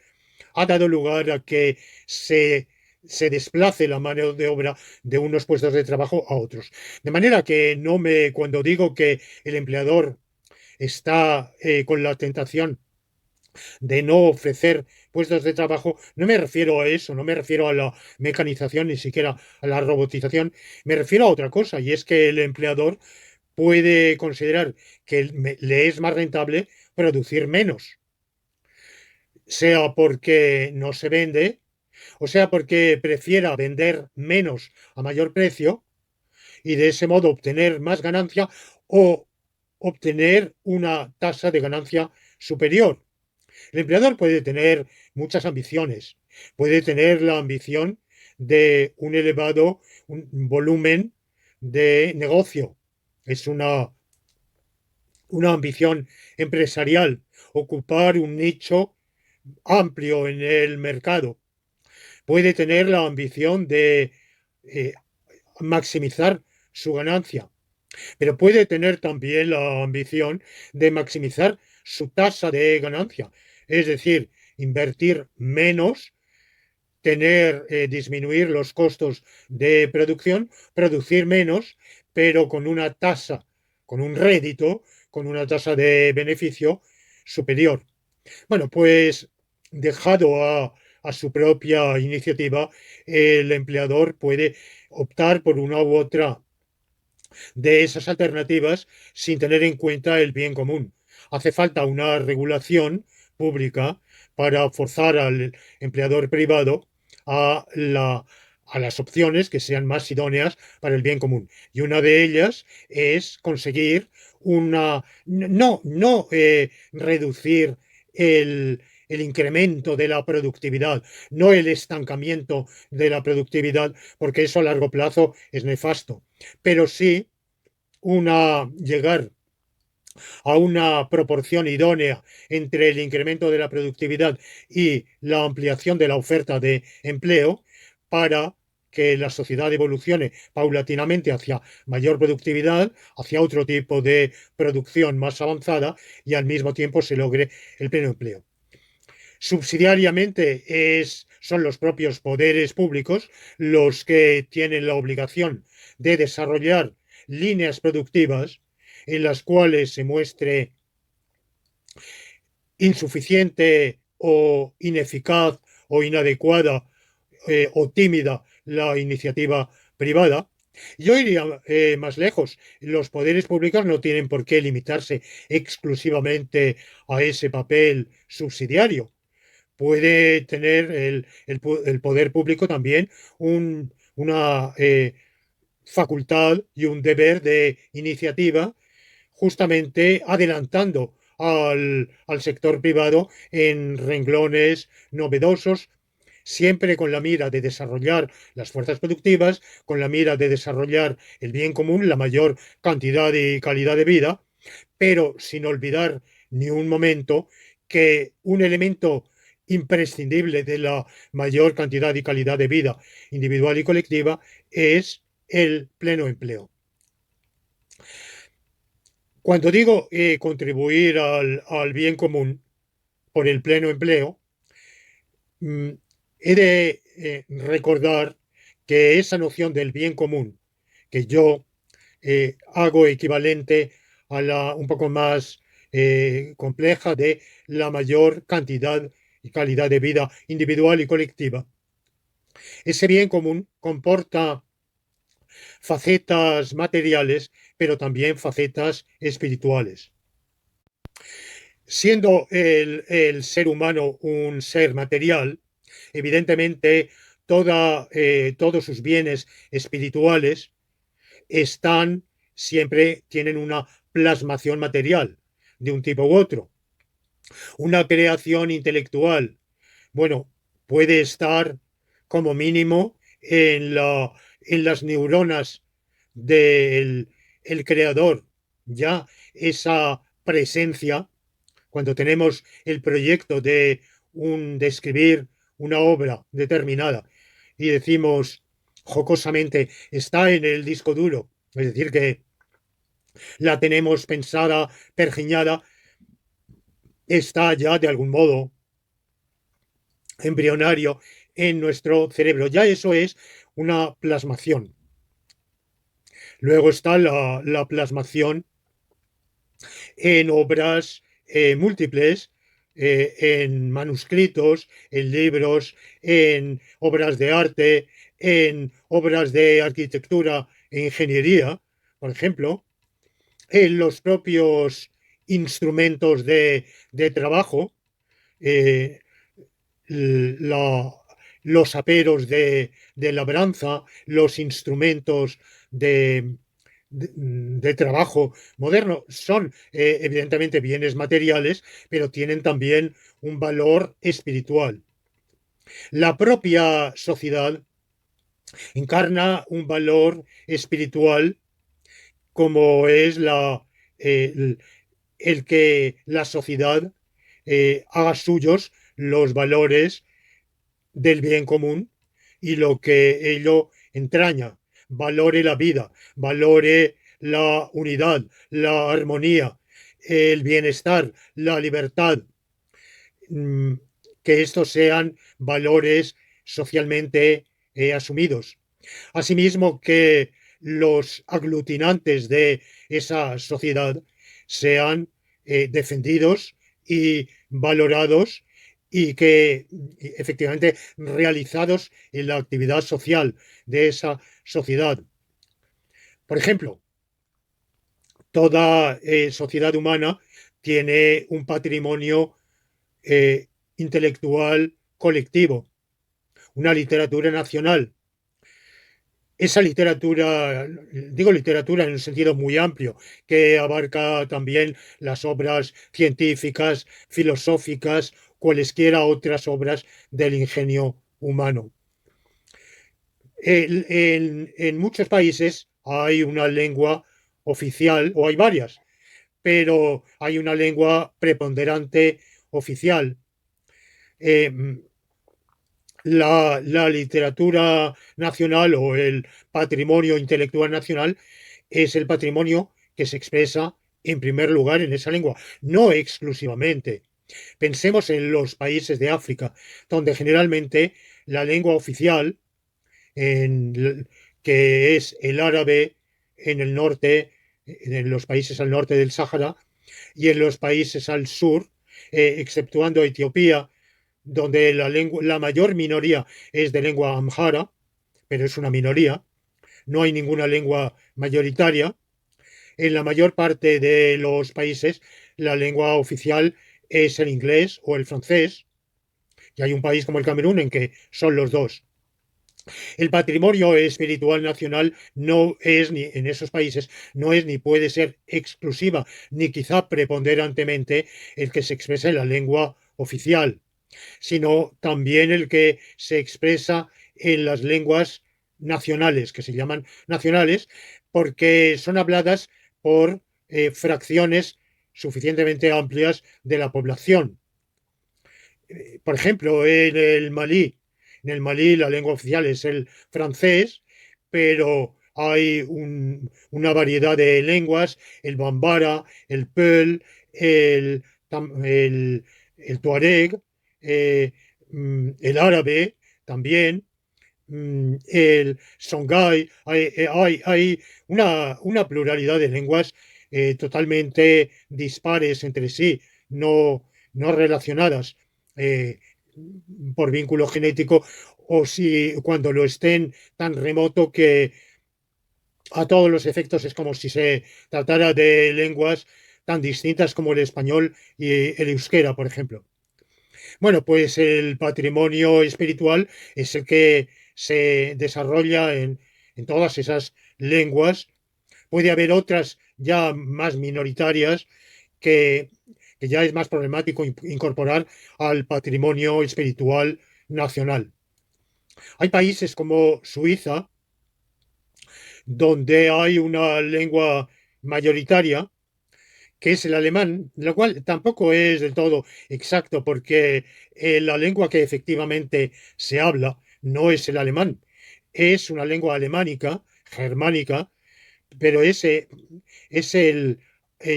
ha dado lugar a que se desplace la mano de obra de unos puestos de trabajo a otros. De manera que cuando digo que el empleador está con la tentación de no ofrecer puestos de trabajo, no me refiero a eso, no me refiero a la mecanización, ni siquiera a la robotización, me refiero a otra cosa, y es que el empleador puede considerar que le es más rentable producir menos, sea porque no se vende, o sea porque prefiera vender menos a mayor precio y de ese modo obtener más ganancia o obtener una tasa de ganancia superior. El empleador puede tener muchas ambiciones, puede tener la ambición de un elevado volumen de negocio. Es una una ambición empresarial, ocupar un nicho amplio en el mercado. Puede tener la ambición de eh, maximizar su ganancia, pero puede tener también la ambición de maximizar su tasa de ganancia, es decir, invertir menos, disminuir los costos de producción, producir menos, pero con una tasa, con un rédito, con una tasa de beneficio superior. Bueno, pues dejado a su propia iniciativa, el empleador puede optar por una u otra de esas alternativas sin tener en cuenta el bien común. Hace falta una regulación pública para forzar al empleador privado a, a las opciones que sean más idóneas para el bien común. Y una de ellas es conseguir no reducir el incremento de la productividad, no el estancamiento de la productividad, porque eso a largo plazo es nefasto, pero sí llegar a una proporción idónea entre el incremento de la productividad y la ampliación de la oferta de empleo para que la sociedad evolucione paulatinamente hacia mayor productividad, hacia otro tipo de producción más avanzada y al mismo tiempo se logre el pleno empleo. Subsidiariamente son los propios poderes públicos los que tienen la obligación de desarrollar líneas productivas en las cuales se muestre insuficiente o ineficaz o inadecuada o tímida la iniciativa privada. Yo iría más lejos. Los poderes públicos no tienen por qué limitarse exclusivamente a ese papel subsidiario. Puede tener el poder público también una facultad y un deber de iniciativa, justamente adelantando al sector privado en renglones novedosos, siempre con la mira de desarrollar las fuerzas productivas, con la mira de desarrollar el bien común, la mayor cantidad y calidad de vida, pero sin olvidar ni un momento que un elemento imprescindible de la mayor cantidad y calidad de vida individual y colectiva es el pleno empleo. Cuando digo contribuir al bien común por el pleno empleo, he de recordar que esa noción del bien común, que yo hago equivalente a la un poco más compleja de la mayor cantidad y calidad de vida individual y colectiva, ese bien común comporta facetas materiales, pero también facetas espirituales. Siendo el ser humano un ser material, evidentemente todos sus bienes espirituales tienen una plasmación material de un tipo u otro. Una creación intelectual, bueno, puede estar como mínimo en las neuronas del el creador. Ya esa presencia, cuando tenemos el proyecto de escribir una obra determinada y decimos jocosamente, está en el disco duro, es decir, que la tenemos pensada, pergeñada, está ya de algún modo embrionario en nuestro cerebro. Ya eso es una plasmación. Luego está la plasmación en obras múltiples, en manuscritos, en libros, en obras de arte, en obras de arquitectura e ingeniería, por ejemplo, en los propios instrumentos de trabajo, eh, la, los aperos de labranza, los instrumentos de trabajo moderno son evidentemente bienes materiales, pero tienen también un valor espiritual. La propia sociedad encarna un valor espiritual como es el que la sociedad haga suyos los valores del bien común y lo que ello entraña, valore la vida, valore la unidad, la armonía, el bienestar, la libertad, mm, que estos sean valores socialmente asumidos. Asimismo, que los aglutinantes de esa sociedad sean defendidos y valorados y que efectivamente realizados en la actividad social de esa sociedad. Por ejemplo, toda sociedad humana tiene un patrimonio eh, intelectual colectivo, una literatura nacional. Esa literatura, digo literatura en un sentido muy amplio, que abarca también las obras científicas, filosóficas, cualesquiera otras obras del ingenio humano. En muchos países hay una lengua oficial, o hay varias, pero hay una lengua preponderante oficial. Eh, la literatura nacional o el patrimonio intelectual nacional es el patrimonio que se expresa en primer lugar en esa lengua, no exclusivamente. Pensemos en los países de África, donde generalmente la lengua oficial, que es el árabe en el norte, en los países al norte del Sáhara, y en los países al sur, exceptuando Etiopía, donde la mayor minoría es de lengua amhara, pero es una minoría, no hay ninguna lengua mayoritaria. En la mayor parte de los países la lengua oficial es el inglés o el francés, y hay un país como el Camerún en que son los dos. El patrimonio espiritual nacional no es ni en esos países, no es ni puede ser exclusiva, ni quizá preponderantemente el que se expresa en la lengua oficial, sino también el que se expresa en las lenguas nacionales, que se llaman nacionales, porque son habladas por fracciones suficientemente amplias de la población. Por ejemplo, en el Malí la lengua oficial es el francés, pero hay una variedad de lenguas, el bambara, el peul, el, el tuareg, eh, el árabe también, el songhai. Hay una pluralidad de lenguas totalmente dispares entre sí, no relacionadas eh, por vínculo genético, o si cuando lo estén tan remoto que a todos los efectos es como si se tratara de lenguas tan distintas como el español y el euskera, por ejemplo. Bueno, pues el patrimonio espiritual es el que se desarrolla en todas esas lenguas. Puede haber otras ya más minoritarias que, que ya es más problemático incorporar al patrimonio espiritual nacional. Hay países como Suiza, donde hay una lengua mayoritaria, que es el alemán, lo cual tampoco es del todo exacto, porque la lengua que efectivamente se habla no es el alemán, es una lengua alemánica, germánica, pero ese es el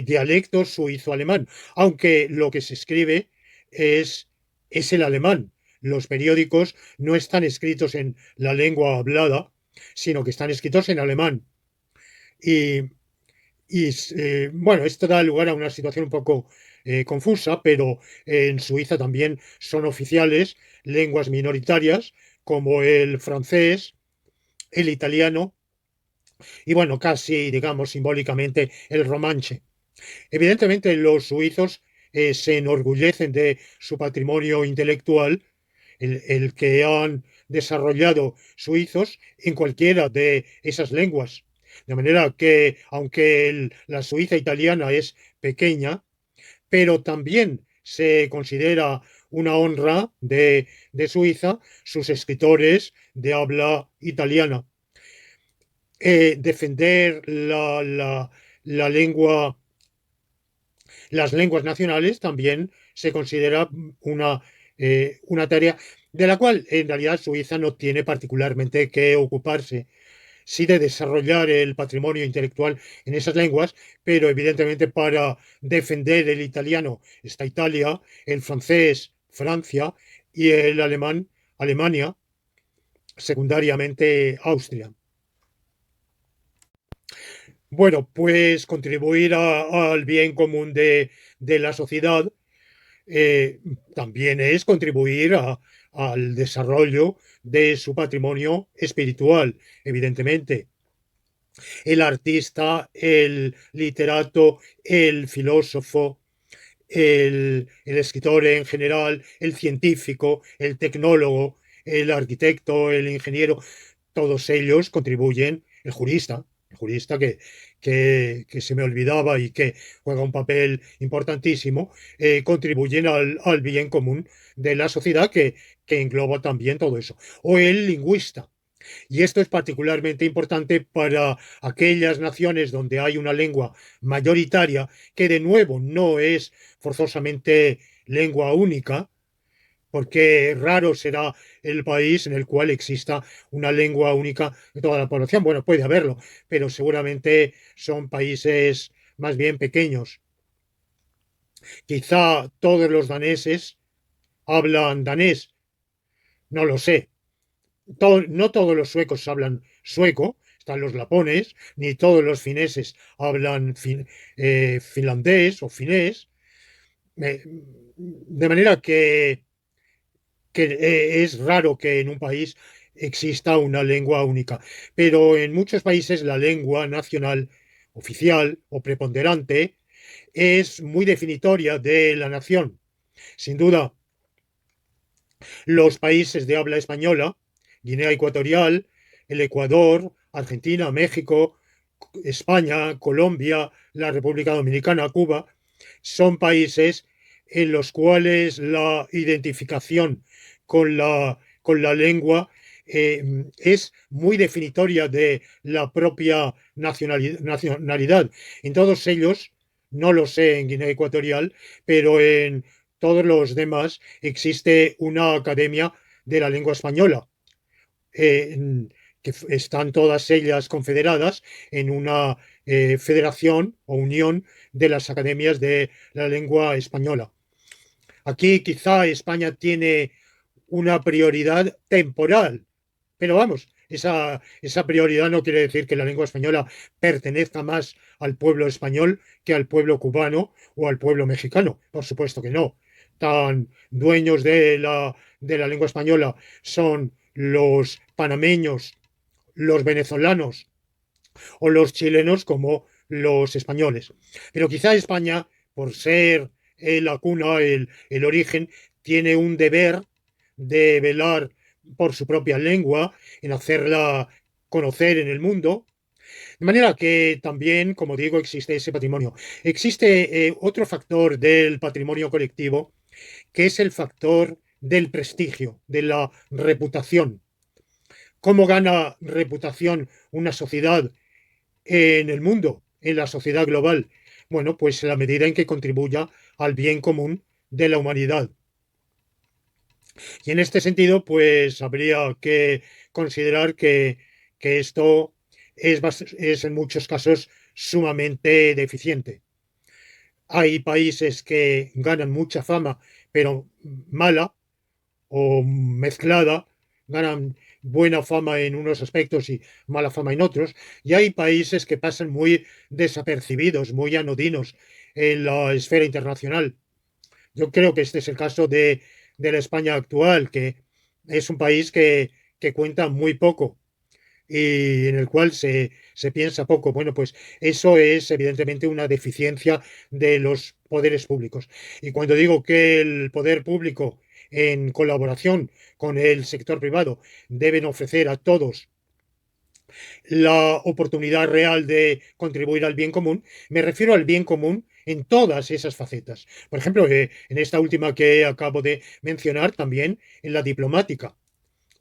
dialecto suizo-alemán, aunque lo que se escribe es, es el alemán. Los periódicos no están escritos en la lengua hablada, sino que están escritos en alemán. Y, bueno, esto da lugar a una situación un poco confusa, pero en Suiza también son oficiales lenguas minoritarias como el francés, el italiano y, bueno, casi, digamos, simbólicamente el romanche. Evidentemente, los suizos se enorgullecen de su patrimonio intelectual, el que han desarrollado suizos en cualquiera de esas lenguas. De manera que, aunque la Suiza italiana es pequeña, pero también se considera una honra de Suiza sus escritores de habla italiana. Defender la lengua Las lenguas nacionales también se considera una tarea de la cual en realidad Suiza no tiene particularmente que ocuparse, sí de desarrollar el patrimonio intelectual en esas lenguas, pero evidentemente para defender el italiano está Italia, el francés Francia y el alemán Alemania, secundariamente Austria. Bueno, pues contribuir al bien común de la sociedad eh, también es contribuir al desarrollo de su patrimonio espiritual, evidentemente. El artista, el literato, el filósofo, el escritor en general, el científico, el tecnólogo, el arquitecto, el ingeniero, todos ellos contribuyen, el jurista que se me olvidaba y que juega un papel importantísimo, contribuyen al bien común de la sociedad que engloba también todo eso. O el lingüista. Y esto es particularmente importante para aquellas naciones donde hay una lengua mayoritaria, que de nuevo no es forzosamente lengua única, porque raro será el país en el cual exista una lengua única de toda la población. Bueno, puede haberlo, pero seguramente son países más bien pequeños. Quizá todos los daneses hablan danés, no lo sé. No todos los suecos hablan sueco, están los lapones, ni todos los fineses hablan finlandés o finés, de manera que es raro que en un país exista una lengua única, pero en muchos países la lengua nacional oficial o preponderante es muy definitoria de la nación. Sin duda, los países de habla española, Guinea Ecuatorial, el Ecuador, Argentina, México, España, Colombia, la República Dominicana, Cuba, son países en los cuales la identificación con la lengua es muy definitoria de la propia nacionalidad. En todos ellos, no lo sé en Guinea Ecuatorial, pero en todos los demás existe una academia de la lengua española, que están todas ellas confederadas en una federación o unión de las academias de la lengua española. Aquí quizá España tiene una prioridad temporal, pero vamos, esa prioridad no quiere decir que la lengua española pertenezca más al pueblo español que al pueblo cubano o al pueblo mexicano. Por supuesto que no. Tan dueños de la lengua española son los panameños, los venezolanos o los chilenos como los españoles. Pero quizá España, por ser la cuna, el origen, tiene un deber de velar por su propia lengua, en hacerla conocer en el mundo. De manera que también, como digo, existe ese patrimonio. Existe otro factor del patrimonio colectivo, que es el factor del prestigio, de la reputación. ¿Cómo gana reputación una sociedad en el mundo, en la sociedad global? Bueno, pues en la medida en que contribuya al bien común de la humanidad. Y en este sentido, pues habría que considerar que esto es en muchos casos sumamente deficiente. Hay países que ganan mucha fama, pero mala o mezclada, ganan buena fama en unos aspectos y mala fama en otros, y hay países que pasan muy desapercibidos, muy anodinos en la esfera internacional. Yo creo que este es el caso de la España actual, que es un país que cuenta muy poco y en el cual se piensa poco. Bueno, pues eso es evidentemente una deficiencia de los poderes públicos. Y cuando digo que el poder público, en colaboración con el sector privado, deben ofrecer a todos la oportunidad real de contribuir al bien común, me refiero al bien común en todas esas facetas. Por ejemplo, en esta última que acabo de mencionar, también en la diplomática.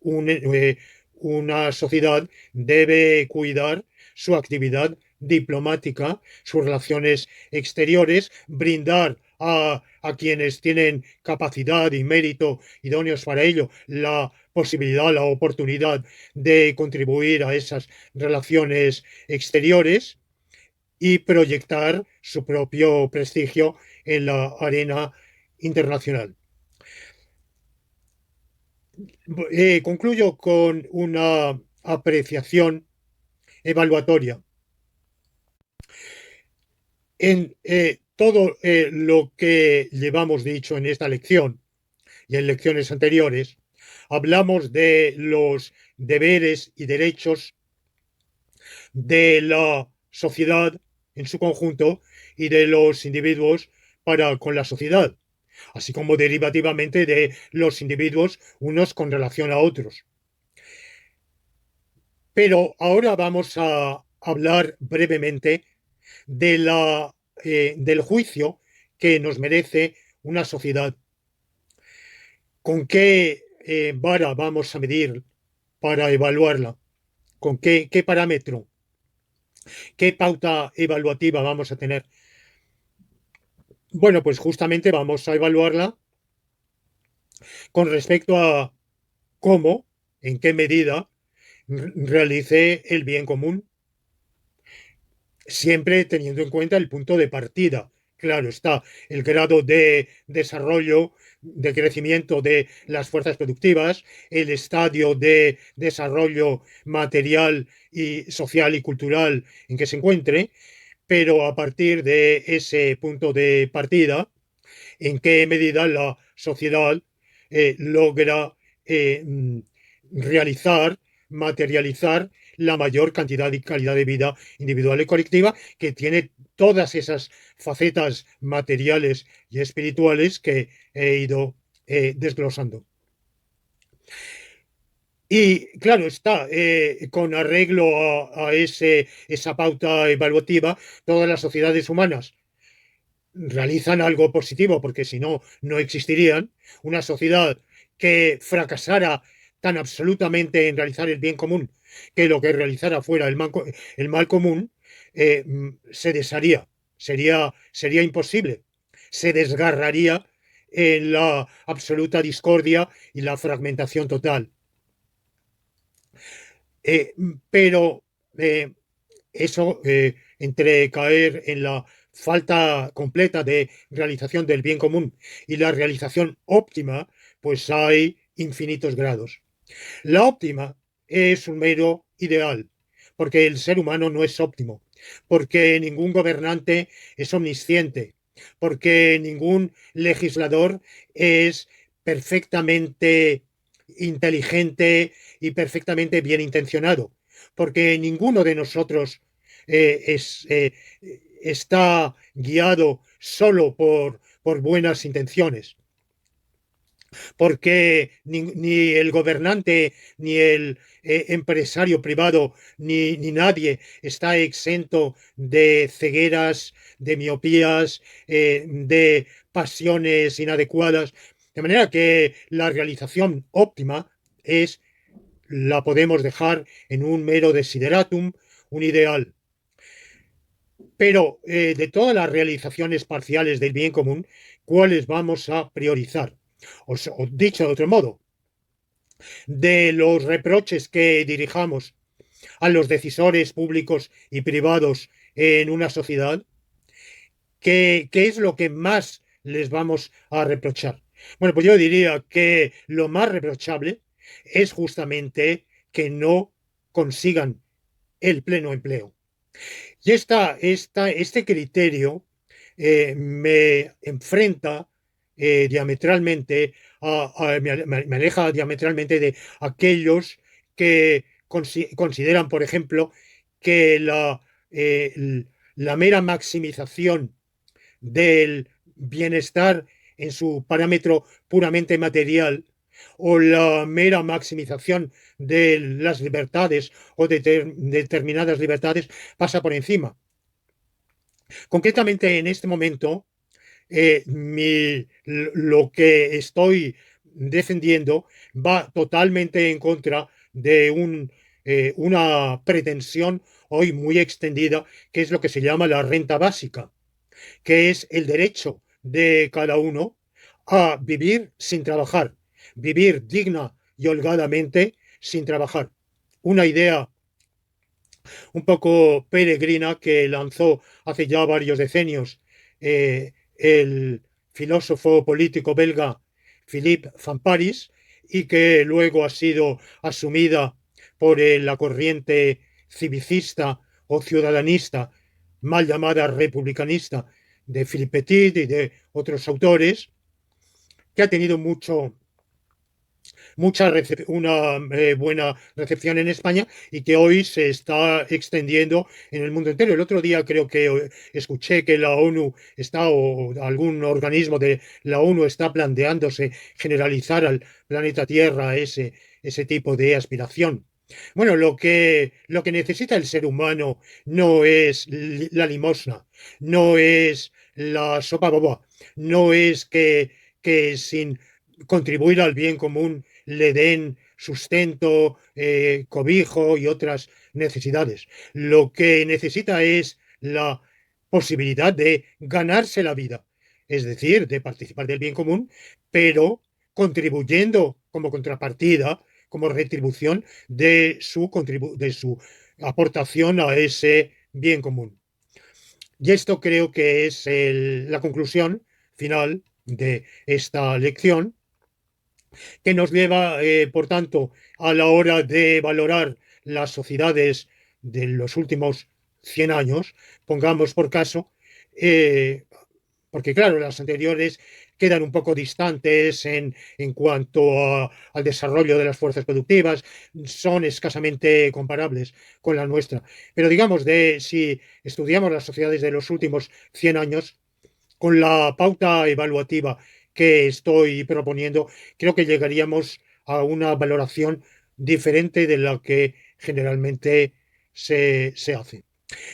Una sociedad debe cuidar su actividad diplomática, sus relaciones exteriores, brindar a quienes tienen capacidad y mérito idóneos para ello la posibilidad, la oportunidad de contribuir a esas relaciones exteriores y proyectar su propio prestigio en la arena internacional. Concluyo con una apreciación evaluatoria. En todo lo que llevamos dicho en esta lección y en lecciones anteriores, hablamos de los deberes y derechos de la sociedad en su conjunto y de los individuos para con la sociedad, así como derivativamente de los individuos unos con relación a otros. Pero ahora vamos a hablar brevemente del juicio que nos merece una sociedad. ¿Con qué vara vamos a medir para evaluarla? ¿Con qué parámetro? ¿Qué pauta evaluativa vamos a tener? Bueno, pues justamente vamos a evaluarla con respecto a cómo, en qué medida realice el bien común, siempre teniendo en cuenta el punto de partida. Claro está, el grado de desarrollo, de crecimiento de las fuerzas productivas, el estadio de desarrollo material y social y cultural en que se encuentre, pero a partir de ese punto de partida, en qué medida la sociedad logra realizar, materializar la mayor cantidad y calidad de vida individual y colectiva, que tiene todas esas facetas materiales y espirituales que he ido desglosando. Y claro está, con arreglo esa pauta evaluativa, todas las sociedades humanas realizan algo positivo, porque si no, no existirían. Una sociedad que fracasara tan absolutamente en realizar el bien común que lo que realizara fuera el mal común, se desharía, sería imposible, se desgarraría en la absoluta discordia y la fragmentación total. Pero eso, entre caer en la falta completa de realización del bien común y la realización óptima, pues hay infinitos grados. La óptima es un mero ideal, porque el ser humano no es óptimo, porque ningún gobernante es omnisciente, porque ningún legislador es perfectamente inteligente y perfectamente bien intencionado, porque ninguno de nosotros está guiado solo por buenas intenciones, porque ni el gobernante, ni el empresario privado, ni nadie está exento de cegueras, de miopías, de pasiones inadecuadas. De manera que la realización óptima la podemos dejar en un mero desideratum, un ideal. Pero de todas las realizaciones parciales del bien común, ¿cuáles vamos a priorizar? O dicho de otro modo, de los reproches que dirijamos a los decisores públicos y privados en una sociedad, ¿qué es lo que más les vamos a reprochar? Bueno, pues yo diría que lo más reprochable es justamente que no consigan el pleno empleo. Y este criterio me enfrenta diametralmente, me aleja diametralmente de aquellos que consideran, por ejemplo, que la mera maximización del bienestar en su parámetro puramente material o la mera maximización de las libertades o de determinadas libertades pasa por encima. Concretamente, en este momento, lo que estoy defendiendo va totalmente en contra de un una pretensión hoy muy extendida, que es lo que se llama la renta básica, que es el derecho de cada uno a vivir sin trabajar, vivir digna y holgadamente sin trabajar. Una idea un poco peregrina que lanzó hace ya varios decenios el filósofo político belga Philippe Van Parijs, y que luego ha sido asumida por la corriente civicista o ciudadanista, mal llamada republicanista, de Philippe Petit y de otros autores, que ha tenido una buena recepción en España y que hoy se está extendiendo en el mundo entero. El otro día creo que escuché que la ONU está, o algún organismo de la ONU está planteándose generalizar al planeta Tierra ese tipo de aspiración. Bueno, lo que necesita el ser humano no es la limosna, no es la sopa boba, no es que sin contribuir al bien común le den sustento, cobijo y otras necesidades. Lo que necesita es la posibilidad de ganarse la vida, es decir, de participar del bien común, pero contribuyendo como contrapartida, como retribución de su aportación a ese bien común. Y esto creo que es la conclusión final de esta lección, que nos lleva, por tanto, a la hora de valorar las sociedades de los últimos 100 años, pongamos por caso, eh, porque claro, las anteriores quedan un poco distantes en cuanto al desarrollo de las fuerzas productivas, son escasamente comparables con la nuestra. Pero digamos, si estudiamos las sociedades de los últimos 100 años, con la pauta evaluativa que estoy proponiendo, creo que llegaríamos a una valoración diferente de la que generalmente se hace.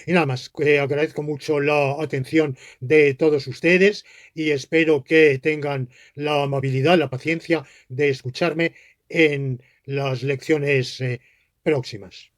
Y nada más, agradezco mucho la atención de todos ustedes y espero que tengan la amabilidad, la paciencia de escucharme en las lecciones próximas.